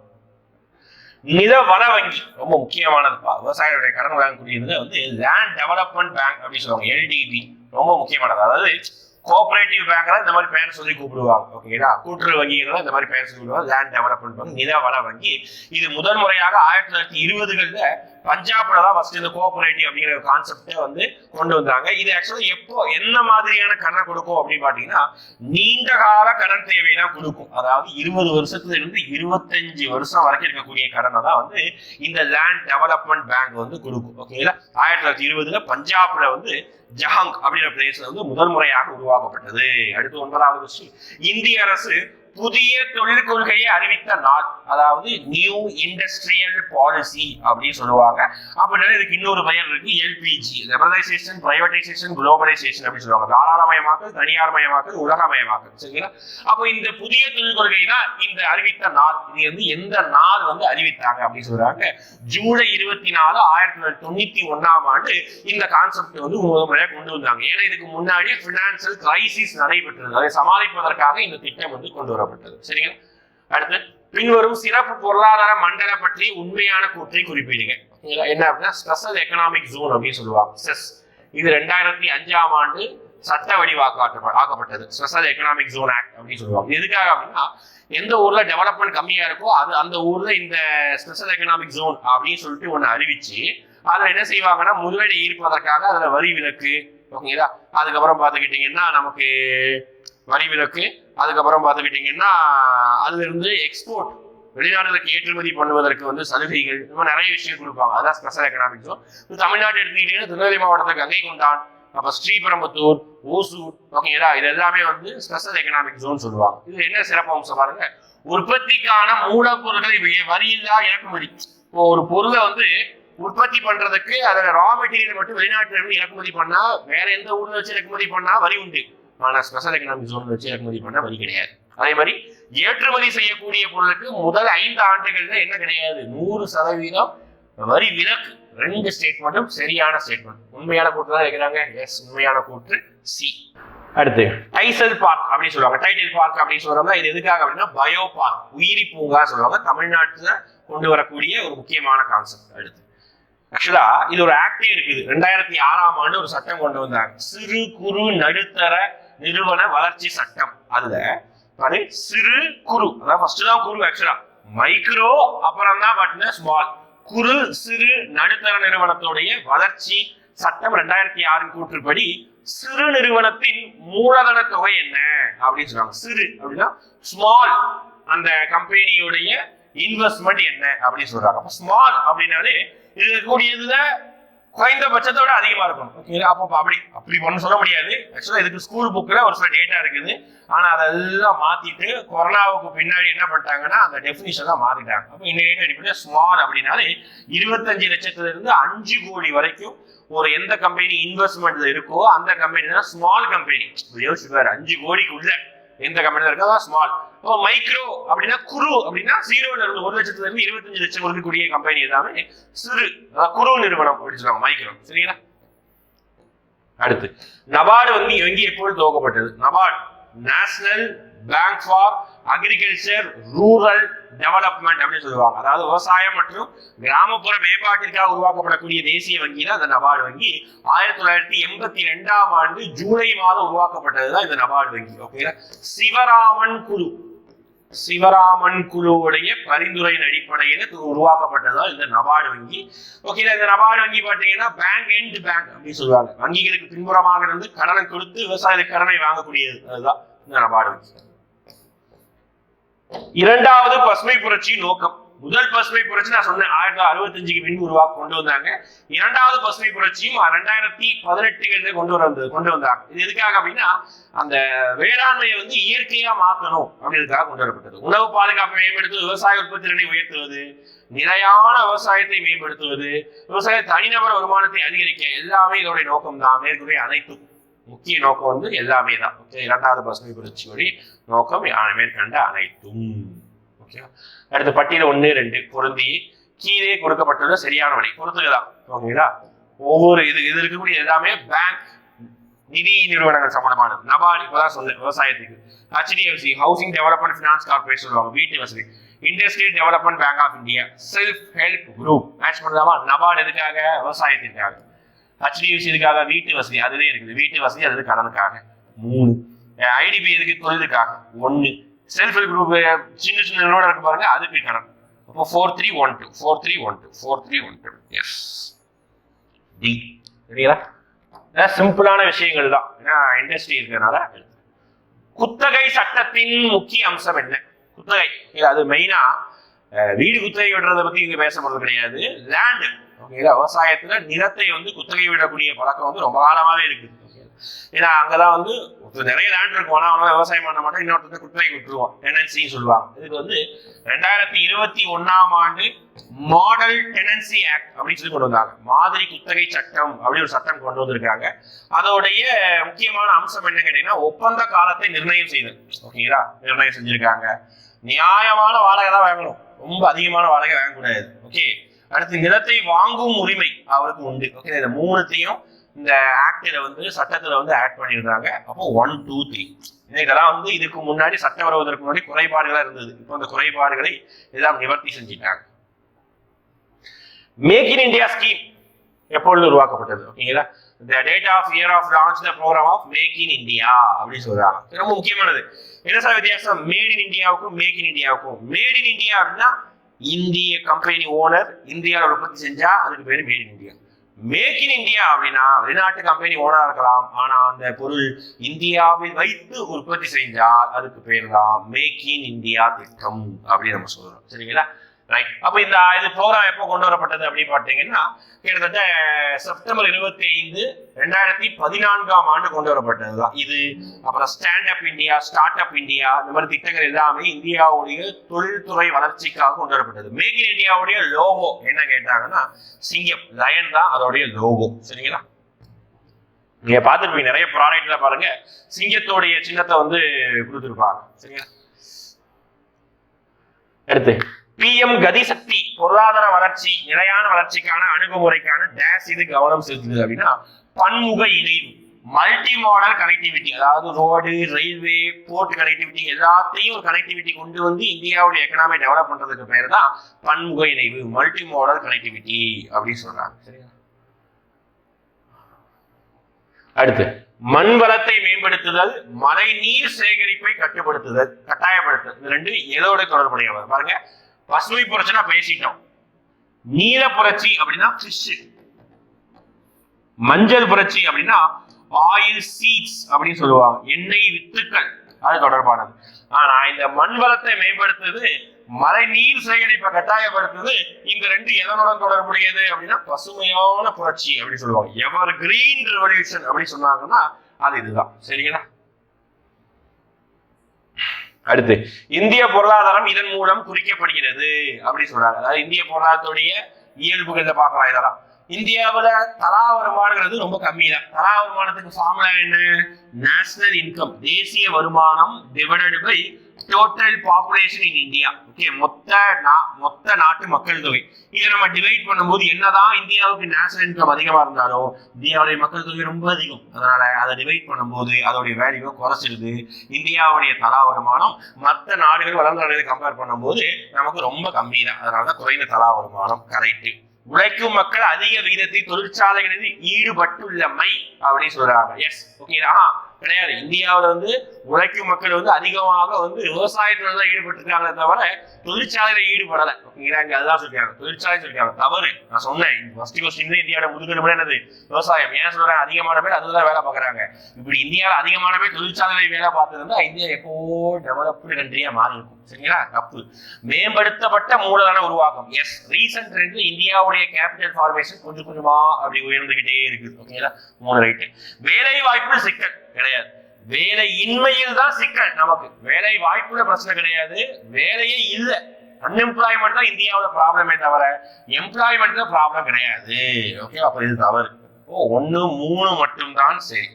நில வள வங்கி ரொம்ப முக்கியமானதுப்பா. விவசாயிகளுடைய கடன் வழங்கக்கூடியது வந்து லேண்ட் டெவலப்மெண்ட் பேங்க் அப்படின்னு சொல்லுவாங்க, LDB. ரொம்ப முக்கியமானது. அதாவது கோஆபரேட்டிவ் பேங்க்ல இந்த மாதிரி பெயர் சொல்லி கூப்பிடுவாங்க. ஓகேங்களா? கூட்டுறவு வங்கிகள் இந்த மாதிரி பெயர் சொல்லி கூப்பிடுவாங்க. லேண்ட் டெவலப்மெண்ட் பேங்க், நில வள வங்கி. இது முதல் முறையாக 1920களில் பஞ்சாப்ல தான் ஃபர்ஸ்ட் இந்த கோஆபரேட்டிவ் அப்படிங்கிற கான்செப்டை வந்து கொண்டு வந்தாங்க. இது ஆக்சுவலி எப்போ என்ன மாதிரியான கடனை கொடுக்கும் அப்படின்னு பாத்தீங்கன்னா, நீண்ட கால கடன் தேவைதான் கொடுக்கும். அதாவது 20 வருஷத்துல இருந்து 25 வருஷம் வரைக்கும் இருக்கக்கூடிய கடனை தான் வந்து இந்த லேண்ட் டெவலப்மெண்ட் பேங்க் வந்து கொடுக்கும். ஓகேங்களா? 1920ல பஞ்சாப்ல வந்து ஜஹாங் அப்படிங்கிற பிளேஸ்ல வந்து முதல் முறையாக உருவாக்கப்பட்டது. அடுத்து 9வது விஷயம், இந்திய அரசு புதிய தொழில் கொள்கையை அறிவித்த நாள், அதாவது நியூ இண்டஸ்ட்ரியல் பாலிசி அப்படின்னு சொல்லுவாங்க. அப்படின்னா இதுக்கு இன்னொரு பெயர் இருக்கு, LPG, லிபரலைசேஷன், பிரைவேடைசேஷன், குளோபலைசேஷன் அப்படின்னு சொல்லுவாங்க. தாராளமயமாக்கல், தனியார்மயமாக்கல், உலகமயமாக்கல். சரிங்களா? அப்போ இந்த புதிய தொழில் கொள்கை தான் இந்த அறிவித்த நாள். இது வந்து எந்த நாள் வந்து அறிவித்தாங்க அப்படின்னு சொல்றாங்க, ஜூலை 24, 1991ஆம் ஆண்டு இந்த கான்செப்ட் வந்து முதல் முறையாக கொண்டு வந்தாங்க. ஏன்னா இதுக்கு முன்னாடி பினான்சியல் கிரைசிஸ் நடைபெற்றது, அதை சமாளிப்பதற்காக இந்த திட்டம் வந்து கொண்டு வர. சரிங்களா? அடுத்து பின்வரும் சிறப்பு பொருளாதார மண்டல பற்றி உண்மையான கூற்றை குறிப்பிடுங்க. என்ன அப்படின்னா ஸ்பெஷல் எக்கனாமிக் ஜோன் அப்படின்னு சொல்லுவாங்க, செஸ். இது 2005ஆம் ஆண்டு சட்ட வடிவாக்கப்பட்டது, ஸ்பெஷல் எக்கனாமிக் ஜோன் ஆக்ட் அப்படின்னு சொல்லுவாங்க. எதுக்காக அப்படின்னா, எந்த ஊர்ல டெவலப்மெண்ட் கம்மியா இருக்கோ அது அந்த ஊர்ல இந்த ஸ்பெஷல் எக்கனாமிக் ஜோன் அப்படின்னு சொல்லிட்டு ஒண்ணு அறிவிச்சு அதுல என்ன செய்வாங்கன்னா, முதலீடு ஈர்ப்பதற்காக அதுல வரி விலக்கு. ஓகேங்களா? அதுக்கப்புறம் பாத்துக்கிட்டீங்கன்னா நமக்கு வரி விலக்கு, அதுக்கப்புறம் பாத்துக்கிட்டீங்கன்னா அதுல இருந்து எக்ஸ்போர்ட், வெளிநாடுகளுக்கு ஏற்றுமதி பண்ணுவதற்கு வந்து சலுகைகள், இந்த மாதிரி நிறைய விஷயம் கொடுப்பாங்க. அதான் ஸ்பெஷல் எக்கனாமிக் ஜோன். தமிழ்நாடு எடுத்துக்கிட்டீங்கன்னா திருநெல்வேலி மாவட்டத்துக்கு கங்கை கொண்டான், அப்ப ஸ்ரீபெரும்புத்தூர், ஓசூர், ஓகேங்களா, இது எல்லாமே வந்து ஸ்பெஷல் எக்கனாமிக் ஜோன் சொல்லுவாங்க. இது என்ன சிறப்பு அம்சம் பாருங்க, உற்பத்திக்கான மூலப்பொருட்களை வரியில்லா இறக்குமதி. இப்போ ஒரு பொருளை வந்து உற்பத்தி பண்றதுக்கு அதோட ரா மெட்டீரியல் மட்டும் வெளிநாட்டுல இருந்து இறக்குமதி பண்ணா, வேற எந்த ஊர்ல வச்சு இறக்குமதி பண்ணா வரி உண்டு. ஆனா ஸ்பெஷல் எக்கனாமிக் ஜோன் வச்சு இறக்குமதி பண்ணா வரி கிடையாது. அதே மாதிரி ஏற்றுமதி செய்யக்கூடிய பொருளுக்கு முதல் 5 ஆண்டுகள்ல என்ன கிடையாது, 100% வரி விலக்கு. 2 ஸ்டேட்மெண்ட்டும் சரியான ஸ்டேட்மெண்ட். உண்மையான கூற்று தான் இருக்கிறாங்க. எஸ், உண்மையான கூற்று சி. அடுத்து டைசல் பார்க் அப்படின்னு சொல்லுவாங்க. டைட்டில் பார்க் அப்படின்னு சொல்றோம்னா இது எதுக்காக அப்படின்னா பயோ பார்க், உயிரி பூங்கா சொல்லுவாங்க. தமிழ்நாட்டுல கொண்டு வரக்கூடிய ஒரு முக்கியமான கான்செப்ட். அடுத்து ஆக்சுவலா இது ஒரு ஆக்டே இருக்குது. 2006ஆம் ஆண்டு ஒரு சட்டம் கொண்டு வந்தாங்க, சிறு குறு நடுத்தர நிறுவன வளர்ச்சி சட்டம். அதுல பாரு, சிறு குறு, அதான் ஃபர்ஸ்ட் தான் குறு, ஆக்சுவலா மைக்ரோ அப்புறம் தான் பாத்தீங்கன்னா ஸ்மால். குறு சிறு நடுத்தர நிறுவனத்துடைய வளர்ச்சி சட்டம் 2006 கூற்றுப்படி சிறு நிறுவனத்தின் மூலதன தொகை என்ன அப்படின்னு சொல்றாங்க. சிறு அப்படின்னா ஸ்மால், அந்த கம்பெனியுடைய இன்வெஸ்ட்மெண்ட் என்ன அப்படின்னு சொல்றாங்க. ஸ்மால் அப்படின்னாலே இது இருக்கக்கூடியதுல குறைந்தபட்சத்தோட அதிகமா இருக்கும். ஓகேங்களா? அப்போ அப்படி ஒன்றும் சொல்ல முடியாது. ஆக்சுவலா இதுக்கு ஸ்கூல் புக்ல ஒரு சில டேட்டா இருக்குது. ஆனா அதெல்லாம் மாத்திட்டு கொரோனாவுக்கு பின்னாடி என்ன பண்ணிட்டாங்கன்னா அந்த டெபினிஷன் தான் மாத்திட்டாங்க. அப்போ இந்த டேட்டா அடிப்படையில் ஸ்மால் அப்படின்னாலே 25 லட்சத்துல இருந்து 5 கோடி வரைக்கும் ஒரு எந்த கம்பெனி இன்வெஸ்ட்மெண்ட்ல இருக்கோ அந்த கம்பெனி தான் ஸ்மால் கம்பெனி. யோசிப்பாரு, 5 கோடிக்குள்ள எந்த கம்பெனி இருக்கோ அதான் ஸ்மால். இப்போ மைக்ரோ அப்படின்னா குறு அப்படின்னா 0ல இருந்து 1 லட்சத்துல இருந்து 25 லட்சம் இருக்கக்கூடிய கம்பெனி எல்லாமே சிறு குறு நிறுவனம் அப்படின்னு சொல்லுவாங்க, மைக்ரோ. சரிங்களா? அடுத்து நபார்டு வங்கி எப்போது துவக்கப்பட்டது? NABARD National Bank for Agriculture Rural Development அப்படின்னு சொல்லுவாங்க. அதாவது விவசாயம் மற்றும் கிராமப்புற மேம்பாட்டிற்காக உருவாக்கப்படக்கூடிய தேசிய வங்கி தான் இந்த நபார்டு வங்கி. 1982ஆம் ஆண்டு ஜூலை மாதம் உருவாக்கப்பட்டதுதான் இந்த நபார்டு வங்கி. ஓகேங்களா? சிவராமன் குழுவுடைய பரிந்துரையின் அடிப்படையில் உருவாக்கப்பட்டதுதான் இந்த நபார்டு வங்கி. ஓகே, இந்த நபார்டு வங்கி பாத்தீங்கன்னா பேங்க் எண்ட் பேங்க் அப்படின்னு சொல்லுவாங்க. வங்கிகளுக்கு பின்புறமாக இருந்து கடனை கொடுத்து விவசாயத்துக்கு கடனை வாங்கக்கூடியது, அதுதான் இந்த நபார்டு வங்கி. இரண்டாவது பசுமை புரட்சி நோக்கம். முதல் பசுமை புரட்சி நான் சொன்னேன் 1965க்கு பின்பு கொண்டு வந்தாங்க. இரண்டாவது பசுமை புரட்சியும் 2018 கொண்டு வந்தாங்க. இது எதுக்காக அப்படின்னா அந்த வேளாண்மையை இயற்கையா மாற்றணும் அப்படின்றதுக்காக கொண்டு வரப்பட்டது. உணவு பாதுகாப்பை மேம்படுத்துவது, விவசாய உற்பத்தி திறனை உயர்த்துவது, நிலையான விவசாயத்தை மேம்படுத்துவது, விவசாய தனிநபர் வருமானத்தை அதிகரிக்க, எல்லாமே இதோடைய நோக்கம் தான். மேற்கூறிய அனைத்தும் முக்கிய நோக்கம் எல்லாமே தான். இரண்டாவது பசுமை புரட்சியுடைய நோக்கம் மேற்கண்ட அனைத்தும். அடுத்த பட்டியல 1, 2 பொருந்தி கீழே கொடுக்கப்பட்டுள்ள சரியான வழி பொறுத்துக்கலாம். ஓகேங்களா? ஒவ்வொரு இது இருக்கக்கூடிய எல்லாமே பேங்க் நிதி நிறுவனங்கள் சம்பந்தமானது. நபார்டு இப்பதான் சொன்னேன் விவசாயத்துக்கு. HDFC housing development finance corporation சொல்லுவாங்க, வீட்டு வசதி. Industrial development bank of India, self help group. Match பண்ணலாமா? நபார்டு எதுக்காக? விவசாயத்திற்காக. HDFC எதுக்காக? வீட்டு வசதி, அதுவே இருக்குது. வீட்டு வசதி அது கடனுக்காக. 3. IDB எதுக்கு? தொழிலுக்காக. 1. செல்ஃப் ஹெல்ப் குரூப் சின்ன சின்ன நிறுவனம் இருக்கு பாருங்க, அதுக்கு கடன். அப்போ 4312 எஸ் டி. சரிங்களா? சிம்பிளான விஷயங்கள் தான், ஏன்னா இண்டஸ்ட்ரி இருக்கிறதுனால. குத்தகை சட்டத்தின் முக்கிய அம்சம் என்ன? குத்தகை அது மெயினா வீடு குத்தகை விடுறதை பத்தி இங்க பேசப்படுறது கிடையாது. லேண்ட், ஓகேங்களா? விவசாயத்துல நிலத்தை குத்தகை விடக்கூடிய பழக்கம் ரொம்ப காலமாவே இருக்கு. ஏன்னா அங்கதான் நிறைய லேண்ட் இருக்கும், ஆனா விவசாயம் பண்ண மாட்டோம், இன்னொருத்த குத்தகை விட்டுருவோம், டெனன்சி சொல்லுவாங்க. இதுக்கு 2021ஆம் ஆண்டு மாடல் டெனன்சி ஆக்ட் அப்படின்னு சொல்லி கொண்டு வந்தாங்க. மாதிரி குத்தகை சட்டம் அப்படி ஒரு சட்டம் கொண்டு வந்திருக்காங்க. அதோடைய முக்கியமான அம்சம் என்ன கேட்டீங்கன்னா ஒப்பந்த காலத்தை நிர்ணயம் செய்தல். ஓகேங்களா? நிர்ணயம் செஞ்சிருக்காங்க. நியாயமான வாடகை தான் வாங்கணும், ரொம்ப அதிகமான வாடகை வாங்கக்கூடாது. ஓகே. அடுத்து நிலத்தை வாங்கும் உரிமை அவருக்கு உண்டு. ஓகே, இந்த 3த்தையும் இந்த ஆக்ட்ல சட்டத்துல ஆட் பண்ணிருக்காங்க. அப்போ 1, 2, 3 இதெல்லாம் இதுக்கு முன்னாடி சட்டம் வருவதற்கு முன்னாடி குறைபாடுகளா இருந்தது. இப்போ அந்த குறைபாடுகளை எல்லாம் நிவர்த்தி செஞ்சிட்டாங்க. மேக் இன் இந்தியா ஸ்கீம் எப்பொழுது உருவாக்கப்பட்டது? ஓகேங்களா? The date of year of launch the program of Make in India அப்படின்னு சொல்றாங்க. ரொம்ப முக்கியமானது. என்ன சார் வித்தியாசம் மேட் இன் இந்தியாவுக்கும் மேக் இன் இந்தியாவுக்கும்? மேட் இன் இந்தியா அப்படின்னா இந்திய கம்பெனி ஓனர் இந்தியாவில் உற்பத்தி செஞ்சா அதுக்கு பேரு made in India. Make in India அப்படின்னா வெளிநாட்டு கம்பெனி ஓனரா இருக்கலாம், ஆனா அந்த பொருள் இந்தியாவில் வைத்து உற்பத்தி செஞ்சால் அதுக்கு பேர் தான் மேக் இன் இந்தியா திட்டம் அப்படின்னு நம்ம சொல்றோம். சரிங்களா? ரைட். அப்ப இது ப்ரோக்ராம் எப்போ கொண்டு வரப்பட்டது அப்படின்னு பார்த்தீங்கன்னா கிட்டத்தட்ட செப்டம்பர் 25, 2014ஆம் ஆண்டு கொண்டு வரப்பட்டதுதான் இது. அப்புறம் stand up India, start up India, இந்த மாதிரி திட்டங்கள் எல்லாமே இந்தியாவுடைய தொழில்துறை வளர்ச்சிக்காக கொண்டு வரப்பட்டது. மேக் இன் இந்தியாவுடைய லோகோ என்ன கேட்டாங்கன்னா சிங்கம், லயன் தான் அதோடைய லோகோ. சரிங்களா? நீங்க பார்த்துருப்பீங்க நிறைய ப்ராடக்ட்ல பாருங்க சிங்கத்தோடைய சின்னத்தை கொடுத்துருப்பாங்க. சரிங்களா? அடுத்து PM கதி சக்தி பொருளாதார வளர்ச்சி நிலையான வளர்ச்சிக்கான அணுகுமுறைக்கான டேஷ் இது கவனம் செலுத்துது அப்படின்னா பன்முக இணைவு. மல்டி மாடல் கனெக்டிவிட்டி, அதாவது ரோடு, ரயில்வே, போர்ட் கனெக்டிவிட்டி எல்லாத்தையும் ஒரு கனெக்டிவிட்டி கொண்டு வந்து இந்தியாவுடைய எக்கனாமி டெவலப் பண்றதுக்கு பேர் தான் பன்முக இணைவு, மல்டி மாடல் கனெக்டிவிட்டி அப்படின்னு சொல்றாங்க. சரியா? அடுத்து மண் வளத்தை மேம்படுத்துதல், மழை நீர் சேகரிப்பை கட்டுப்படுத்துதல், கட்டாயப்படுத்துதல். இது ரெண்டு எதோட தொடர்புடையவை பாருங்க. பசுமை புரட்சினா பேசிட்டோம், நீல புரட்சி அப்படின்னா ஃபிஷ், மஞ்சள் புரட்சி அப்படின்னா ஆயில் சீட்ஸ் அப்படின்னு சொல்லுவாங்க, எண்ணெய் வித்துக்கள், அது தொடர்பானது. ஆனா இந்த மண் வளத்தை மேம்படுத்துது, மழை நீர் சேகரிப்பை கட்டாயப்படுத்துது, இந்த ரெண்டு எதனுடன் தொடர்புடையது அப்படின்னா பசுமையான புரட்சி அப்படின்னு சொல்லுவாங்க. எவர் கிரீன் ரெவல்யூஷன் அப்படின்னு சொன்னாங்கன்னா அது இதுதான். சரிங்களா? அடுத்து இந்திய பொருளாதாரம் இதன் மூலம் குறிக்கப்படுகிறது அப்படின்னு சொல்றாங்க. அதாவது இந்திய பொருளாதாரத்துடைய இயல்புகளை பார்க்கலாம். இதெல்லாம் இந்தியாவுல தலா வருமானங்கிறது ரொம்ப கம்மி தான். தலா வருமானத்துக்கு ஃபார்முலா என்ன? நேஷனல் இன்கம், தேசிய வருமானம் divided by total population in India. Okay, மொத்த நாட்டு மக்கள் தொகை. இதை நம்ம டிவைட் பண்ணும்போது என்னதான் இந்தியாவுக்கு நேஷனல் இன்கம் அதிகமா இருந்தாலும் இந்தியாவுடைய மக்கள் தொகை ரொம்ப அதிகம். அதனால அதை டிவைட் பண்ணும்போது அதோடைய வேல்யூவை குறைச்சிடுது. இந்தியாவுடைய தலா வருமானம் மற்ற நாடுகள் வளர்ந்த நாடுகளை கம்பேர் பண்ணும்போது நமக்கு ரொம்ப கம்மி தான். அதனாலதான் குறைந்த தலா வருமானம். கரெக்ட். உழைக்கும் மக்கள் அதிக விகிதத்தில் தொழிற்சாலைகளில் ஈடுபட்டுள்ளமை அப்படின்னு சொல்றாங்க. எஸ், ஓகேடா? கிடையாது. இந்தியாவில வந்து உழைக்கும் மக்கள் வந்து அதிகமாக வந்து விவசாயத்துல தான் ஈடுபட்டிருக்காங்களே தவிர தொழிற்சாலையில ஈடுபடல. ஓகேங்களா? இங்க அதுதான் சொல்லிருக்காங்க, தொழிற்சாலை சொல்லிருக்காங்க. தவறு. நான் சொன்னேன் ஃபர்ஸ்ட் கொஸ்டின் இந்தியாவோட முதுகெலும்பு என்னது? விவசாயம். ஏன் சொல்றேன்? அதிகமான பேர் அதுதான் வேலை பார்க்கறாங்க. இப்படி இந்தியாவில் அதிகமான பேர் தொழிற்சாலைகளை வேலை பார்த்திருந்தா இந்தியா எப்போ டெவலப்டு கண்ட்ரியா மாறி இருக்கும். சரிங்களா? தப்பு. மேம்படுத்தப்பட்ட மூலதன உருவாக்கம். எஸ், ரீசன்ட் ட்ரெண்ட்ல இந்தியாவுடைய கேபிட்டல் ஃபார்மேஷன் கொஞ்சம் கொஞ்சமா அப்படி உயர்ந்துகிட்டே இருக்கு. ஓகேங்களா? 3 ரைட்டு. வேலை வாய்ப்பு சிக்கல் கிடையாது, வேலை இன்மையில் தான் சிக்கல். நமக்கு வேலை வாய்ப்புல பிரச்சனை கிடையாது, வேலையே இல்லை. அன்எம்ப்ளாய்மெண்ட் தான் இந்தியாவோட ப்ராப்ளமே தவிர எம்ப்ளாய்மெண்ட் தான் ப்ராப்ளம் கிடையாது. ஓகே, அப்ப இது தவறு. 1, 3 மட்டும் தான் சரி.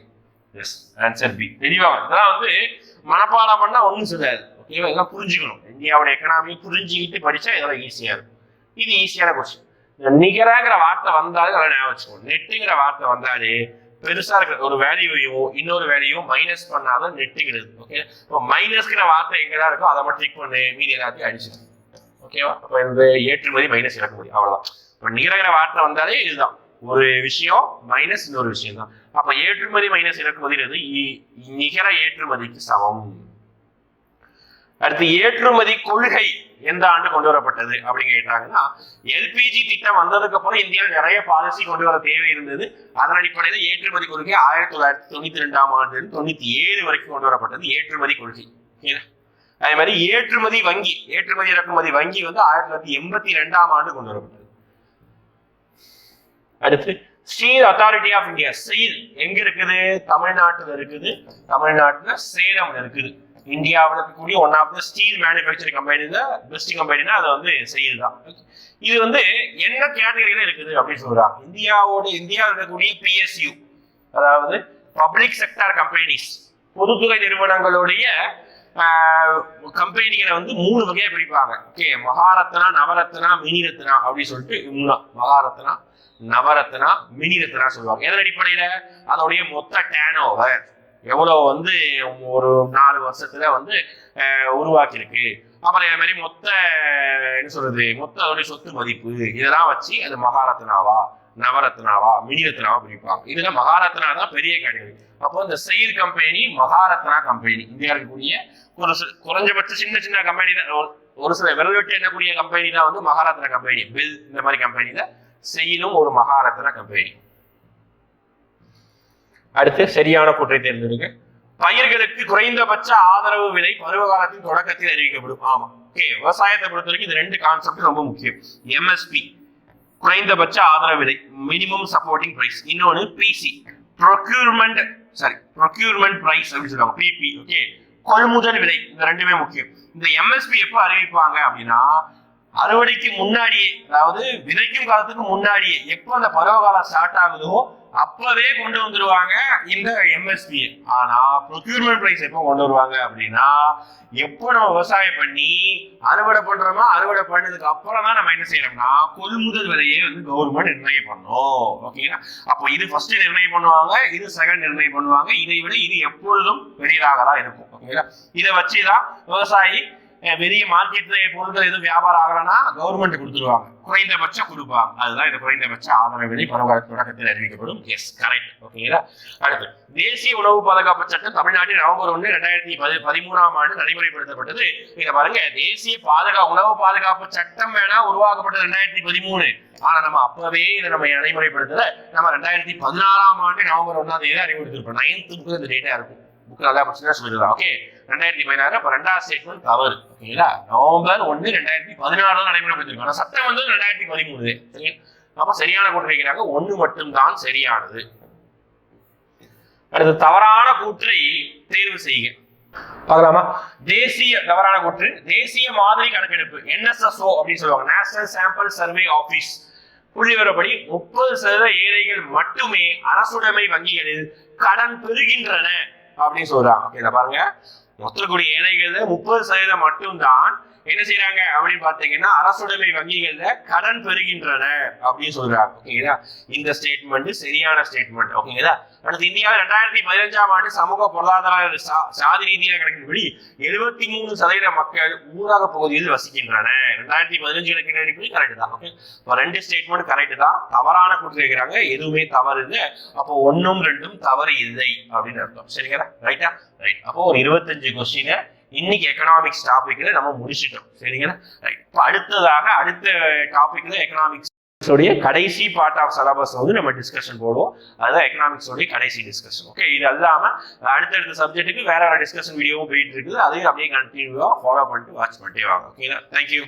Yes, answer B. தெளிவா இதெல்லாம் வந்து மனப்பாடம் பண்ணா ஒன்றும் சொல்லாது. ஓகேவா? இதெல்லாம் புரிஞ்சுக்கணும். இந்தியாவோட எக்கனாமி புரிஞ்சுக்கிட்டு படிச்சா இதெல்லாம் ஈஸியா இருக்கும். இது ஈஸியான கொஸ்டின். நிகராங்கிற வார்த்தை வந்தாலே நல்லா ஞாபகம் வச்சுக்கணும். நெட்டுங்கிற வார்த்தை வந்தாலே பெருசா இருக்கிற ஒரு வேல்யூவையும் இன்னொரு வேல்யூவும் மைனஸ் பண்ணாதான் நெட்டுங்கிறது. ஓகே, இப்போ மைனஸ்ங்கிற வார்த்தை எங்கதான் இருக்கோ அதை மட்டும் டிக் பண்ணு, மீதி எல்லாத்தையும் அடிச்சிடும். ஓகேவா? அப்போ இந்த ஏற்றுமதி மைனஸ் இறக்குமதி அவ்வளவுதான். இப்போ நிகரங்கிற வார்த்தை வந்தாலே இதுதான், ஒரு விஷயம் மைனஸ் இன்னொரு விஷயம் தான். அப்ப ஏற்றுமதி மைனஸ் இறக்குமதிங்கிறது நிகர ஏற்றுமதிக்கு சமம். அடுத்து ஏற்றுமதி கொள்கை எந்த ஆண்டு கொண்டு வரப்பட்டது அப்படின்னு கேட்டாங்கன்னா, எல்பிஜி திட்டம் வந்ததுக்கு அப்புறம் இந்தியாவில் நிறைய பாலிசி கொண்டு வர தேவை இருந்தது. அதன் அடிப்படையில் ஏற்றுமதி கொள்கை 1992ஆம் ஆண்டு 97 வரைக்கும் கொண்டு வரப்பட்டது ஏற்றுமதி கொள்கை. அதே மாதிரி ஏற்றுமதி வங்கி, ஏற்றுமதி இறக்குமதி வங்கி வந்து 1982ஆம் ஆண்டு கொண்டு வரப்பட்டது. அடுத்து steel authority of India, steel எங்க இருக்குது? தமிழ்நாட்டுல இருக்குது. தமிழ்நாட்டுல சேலம்ல இருக்குது. இந்தியாவில் இருக்கக்கூடிய one of the steel manufacturing கம்பெனில பெஸ்ட் கம்பெனினா அது வந்து ஸ்டீல் தான். இது வந்து என்ன கேட்டகரியில இருக்குது அப்படின்னு சொல்றாங்க. இந்தியாவில் இருக்கக்கூடிய PSU, அதாவது பப்ளிக் செக்டார் கம்பெனிஸ், பொதுத்துறை நிறுவனங்களுடைய கம்பெனிகளை வந்து 3 வகையா பிரிப்பாங்க. ஓகே, மகாரத்னா, நவரத்னா, மினிரத்னா அப்படின்னு சொல்லிட்டு 3. மகாரத்னா, நவரத்னா, மினிரத்னா சொல்லுவாங்க. எதன் அடிப்படையில? அதோடைய மொத்த டர்ன் ஓவர் எவ்வளவு வந்து ஒரு 4 வருஷத்துல வந்து உருவாக்கி இருக்கு, அப்புறம் அதே மாதிரி மொத்த என்ன சொல்றது, மொத்த அதோடைய சொத்து மதிப்பு, இதெல்லாம் வச்சு அது மகாரத்னாவா, நவரத்னாவா, மினிரத்னாவா பிரிப்பாங்க. இதுல மகாரத்னா தான் பெரிய கேட்டகரி. அப்போ இந்த செயல் கம்பெனி மகாரத்னா கம்பெனி. இந்தியா இருக்கக்கூடிய ஒரு குறைஞ்சபட்ச சின்ன சின்ன கம்பெனி தான், ஒரு சில விரல் விட்டு எண்ணக்கூடிய கம்பெனி தான் வந்து மகாரத்னா கம்பெனி. பில் இந்த மாதிரி கம்பெனி தான். செயலும் ஒரு மகாரத்னா கம்பெனி. அடுத்து சரியான கூற்றை தேர்ந்தெடுங்க. பயிர்களுக்கு குறைந்தபட்ச ஆதரவு விலை பருவ காலத்தின் தொடக்கத்தில் அறிவிக்கப்படும். ஆமா, ஓகே. விவசாயத்தை பொறுத்த வரைக்கும் இந்த 2 கான்செப்ட் ரொம்ப முக்கியம். MSP குறைந்தபட்ச ஆதரவு விலை, மினிமம் சப்போர்ட்டிங் பிரைஸ். இன்னொன்னு PC ப்ரொக்யூர்மெண்ட் பிரைஸ் அப்படின்னு சொல்லுவாங்க, PP. ஓகே, கொள்முதல் விலை. இந்த 2மே முக்கியம். இந்த MSP எப்ப அறிவிப்பாங்க அப்படின்னா, அறுவடைக்கு முன்னாடியே, அதாவது விதைக்கும் காலத்துக்கு முன்னாடியே, எப்போ அந்த பருவ காலம் ஸ்டார்ட் ஆகுதோ அப்பவே கொண்டு வந்துருவாங்க இந்த எம்எஸ்பி. ஆனா ப்ரொக்யூர்மெண்ட் பிரைஸ் எப்போ கொண்டு வருவாங்க அப்படின்னா, எப்போ நம்ம விவசாயம் பண்ணி அறுவடை பண்றோமோ அறுவடை பண்ணதுக்கு அப்புறம் தான் நம்ம என்ன செய்யணும்னா கொள்முதல் விலையே வந்து கவர்மெண்ட் நிர்ணயம் பண்ணும். ஓகேங்களா? அப்போ இது ஃபர்ஸ்ட் நிர்ணயம் பண்ணுவாங்க, இது செகண்ட் நிர்ணயம் பண்ணுவாங்க. இதை விட இது எப்பொழுதும் பெரியதாக தான் இருக்கும். ஓகேங்களா? இதை வச்சுதான் விவசாயி பெரிய மார்க்கெட்ல பொருட்கள் எதுவும் வியாபாரம் ஆகலன்னா கவர்மெண்ட் கொடுத்துருவாங்க, குறைந்தபட்சம் கொடுப்பாங்க. அதுதான் இந்த குறைந்தபட்ச ஆதரவு விலை பருவகால தொடக்கத்தில் அறிவிக்கப்படும். Yes, correct. ஓகேங்களா? அடுத்து தேசிய உணவு பாதுகாப்பு சட்டம் தமிழ்நாட்டில் நவம்பர் 1, 2013 நடைமுறைப்படுத்தப்பட்டது. இதை பாருங்க, தேசிய உணவு பாதுகாப்பு சட்டம் வேணா உருவாக்கப்பட்டது 2013. ஆனா நம்ம அப்பவே இதை நம்ம நடைமுறைப்படுத்தல. நம்ம 2016 நவம்பர் 1 அறிமுகப்படுத்திருப்போம். 9th இந்த டேட்டா இருக்கும். புக் நல்லா படிச்சுன்னா சொல்லிடலாம். ஓகே, 2016. அப்ப ரெண்டாவது ஸ்டேட்மெண்ட் தவறு. ஓகேங்களா? நவம்பர் 1, 2016 நடைமுறைப்படுத்திருக்கோம். சட்டம் வந்து 2013. சரியா? அப்ப சரியான கூற்று வைக்கிறாங்க, 1 மட்டும்தான் சரியானது. அடுத்து தவறான கூற்றை தேர்வு செய்க. பார்க்கலாமா? தேசிய தவறான கூற்று, தேசிய மாதிரி கணக்கெடுப்பு NSSO அப்படின்னு சொல்லுவாங்க, நேஷனல் சாம்பிள் சர்வே ஆபீஸ் புள்ளிவிவரப்படி 30% ஏழைகள் மட்டுமே அரசுடைமை வங்கிகளில் கடன் பெறுகின்றன அப்படின்னு சொல்றாங்க. இத பாருங்க, மொத்தக்கூடிய ஏழைகள் 30% மட்டும்தான் என்ன செய்யறாங்க அப்படின்னு பாத்தீங்கன்னா அரசுடைமை வங்கிகள்ல கடன் பெறுகின்றன அப்படின்னு சொல்றாங்க. ஓகேங்களா? இந்த ஸ்டேட்மெண்ட் சரியான ஸ்டேட்மெண்ட். ஓகேங்களா? அடுத்து இந்தியாவில் 2015 சமூக பொருளாதார சாதி ரீதியாக கணக்கின்படி 73% மக்கள் ஊரக பகுதியில் வசிக்கின்றன. 2015 கணக்கின்படி கரெக்ட் தான். ஓகே, இப்போ 2 ஸ்டேட்மெண்ட் கரெக்ட் தான். தவறான கூற்று கேட்கிறாங்க, எதுவுமே தவறு இல்லை. அப்போ 1ம் 2ம் தவறு இல்லை அப்படின்னு அர்த்தம். சரிங்களா? ரைட்டா? ரைட். அப்போ ஒரு 25 கொஸ்டின் இன்னைக்கு எக்கனாமிக்ஸ் டாபிக்ல நம்ம முடிச்சிட்டோம். சரிங்களா? ரைட். இப்போ அடுத்த டாபிக்ல எக்கனாமிக்ஸ் கடைசி பார்ட் ஆஃப் சிலபஸ் வந்து நம்ம டிஸ்கஷன் போடுவோம். அதுதான் எக்கனாமிக்ஸ் கடைசி டிஸ்கஷன். ஓகே, இது இல்லாம அடுத்தடுத்த சப்ஜெக்ட்டுக்கு வேற டிஸ்கஷன் வீடியோவும் போயிட்டு இருக்குது. அதையும் அப்படியே கண்டினியூவா ஃபாலோ பண்ணிட்டு வாட்ச் பண்ணிட்டே வாங்க. ஓகேங்களா? தேங்க்யூ.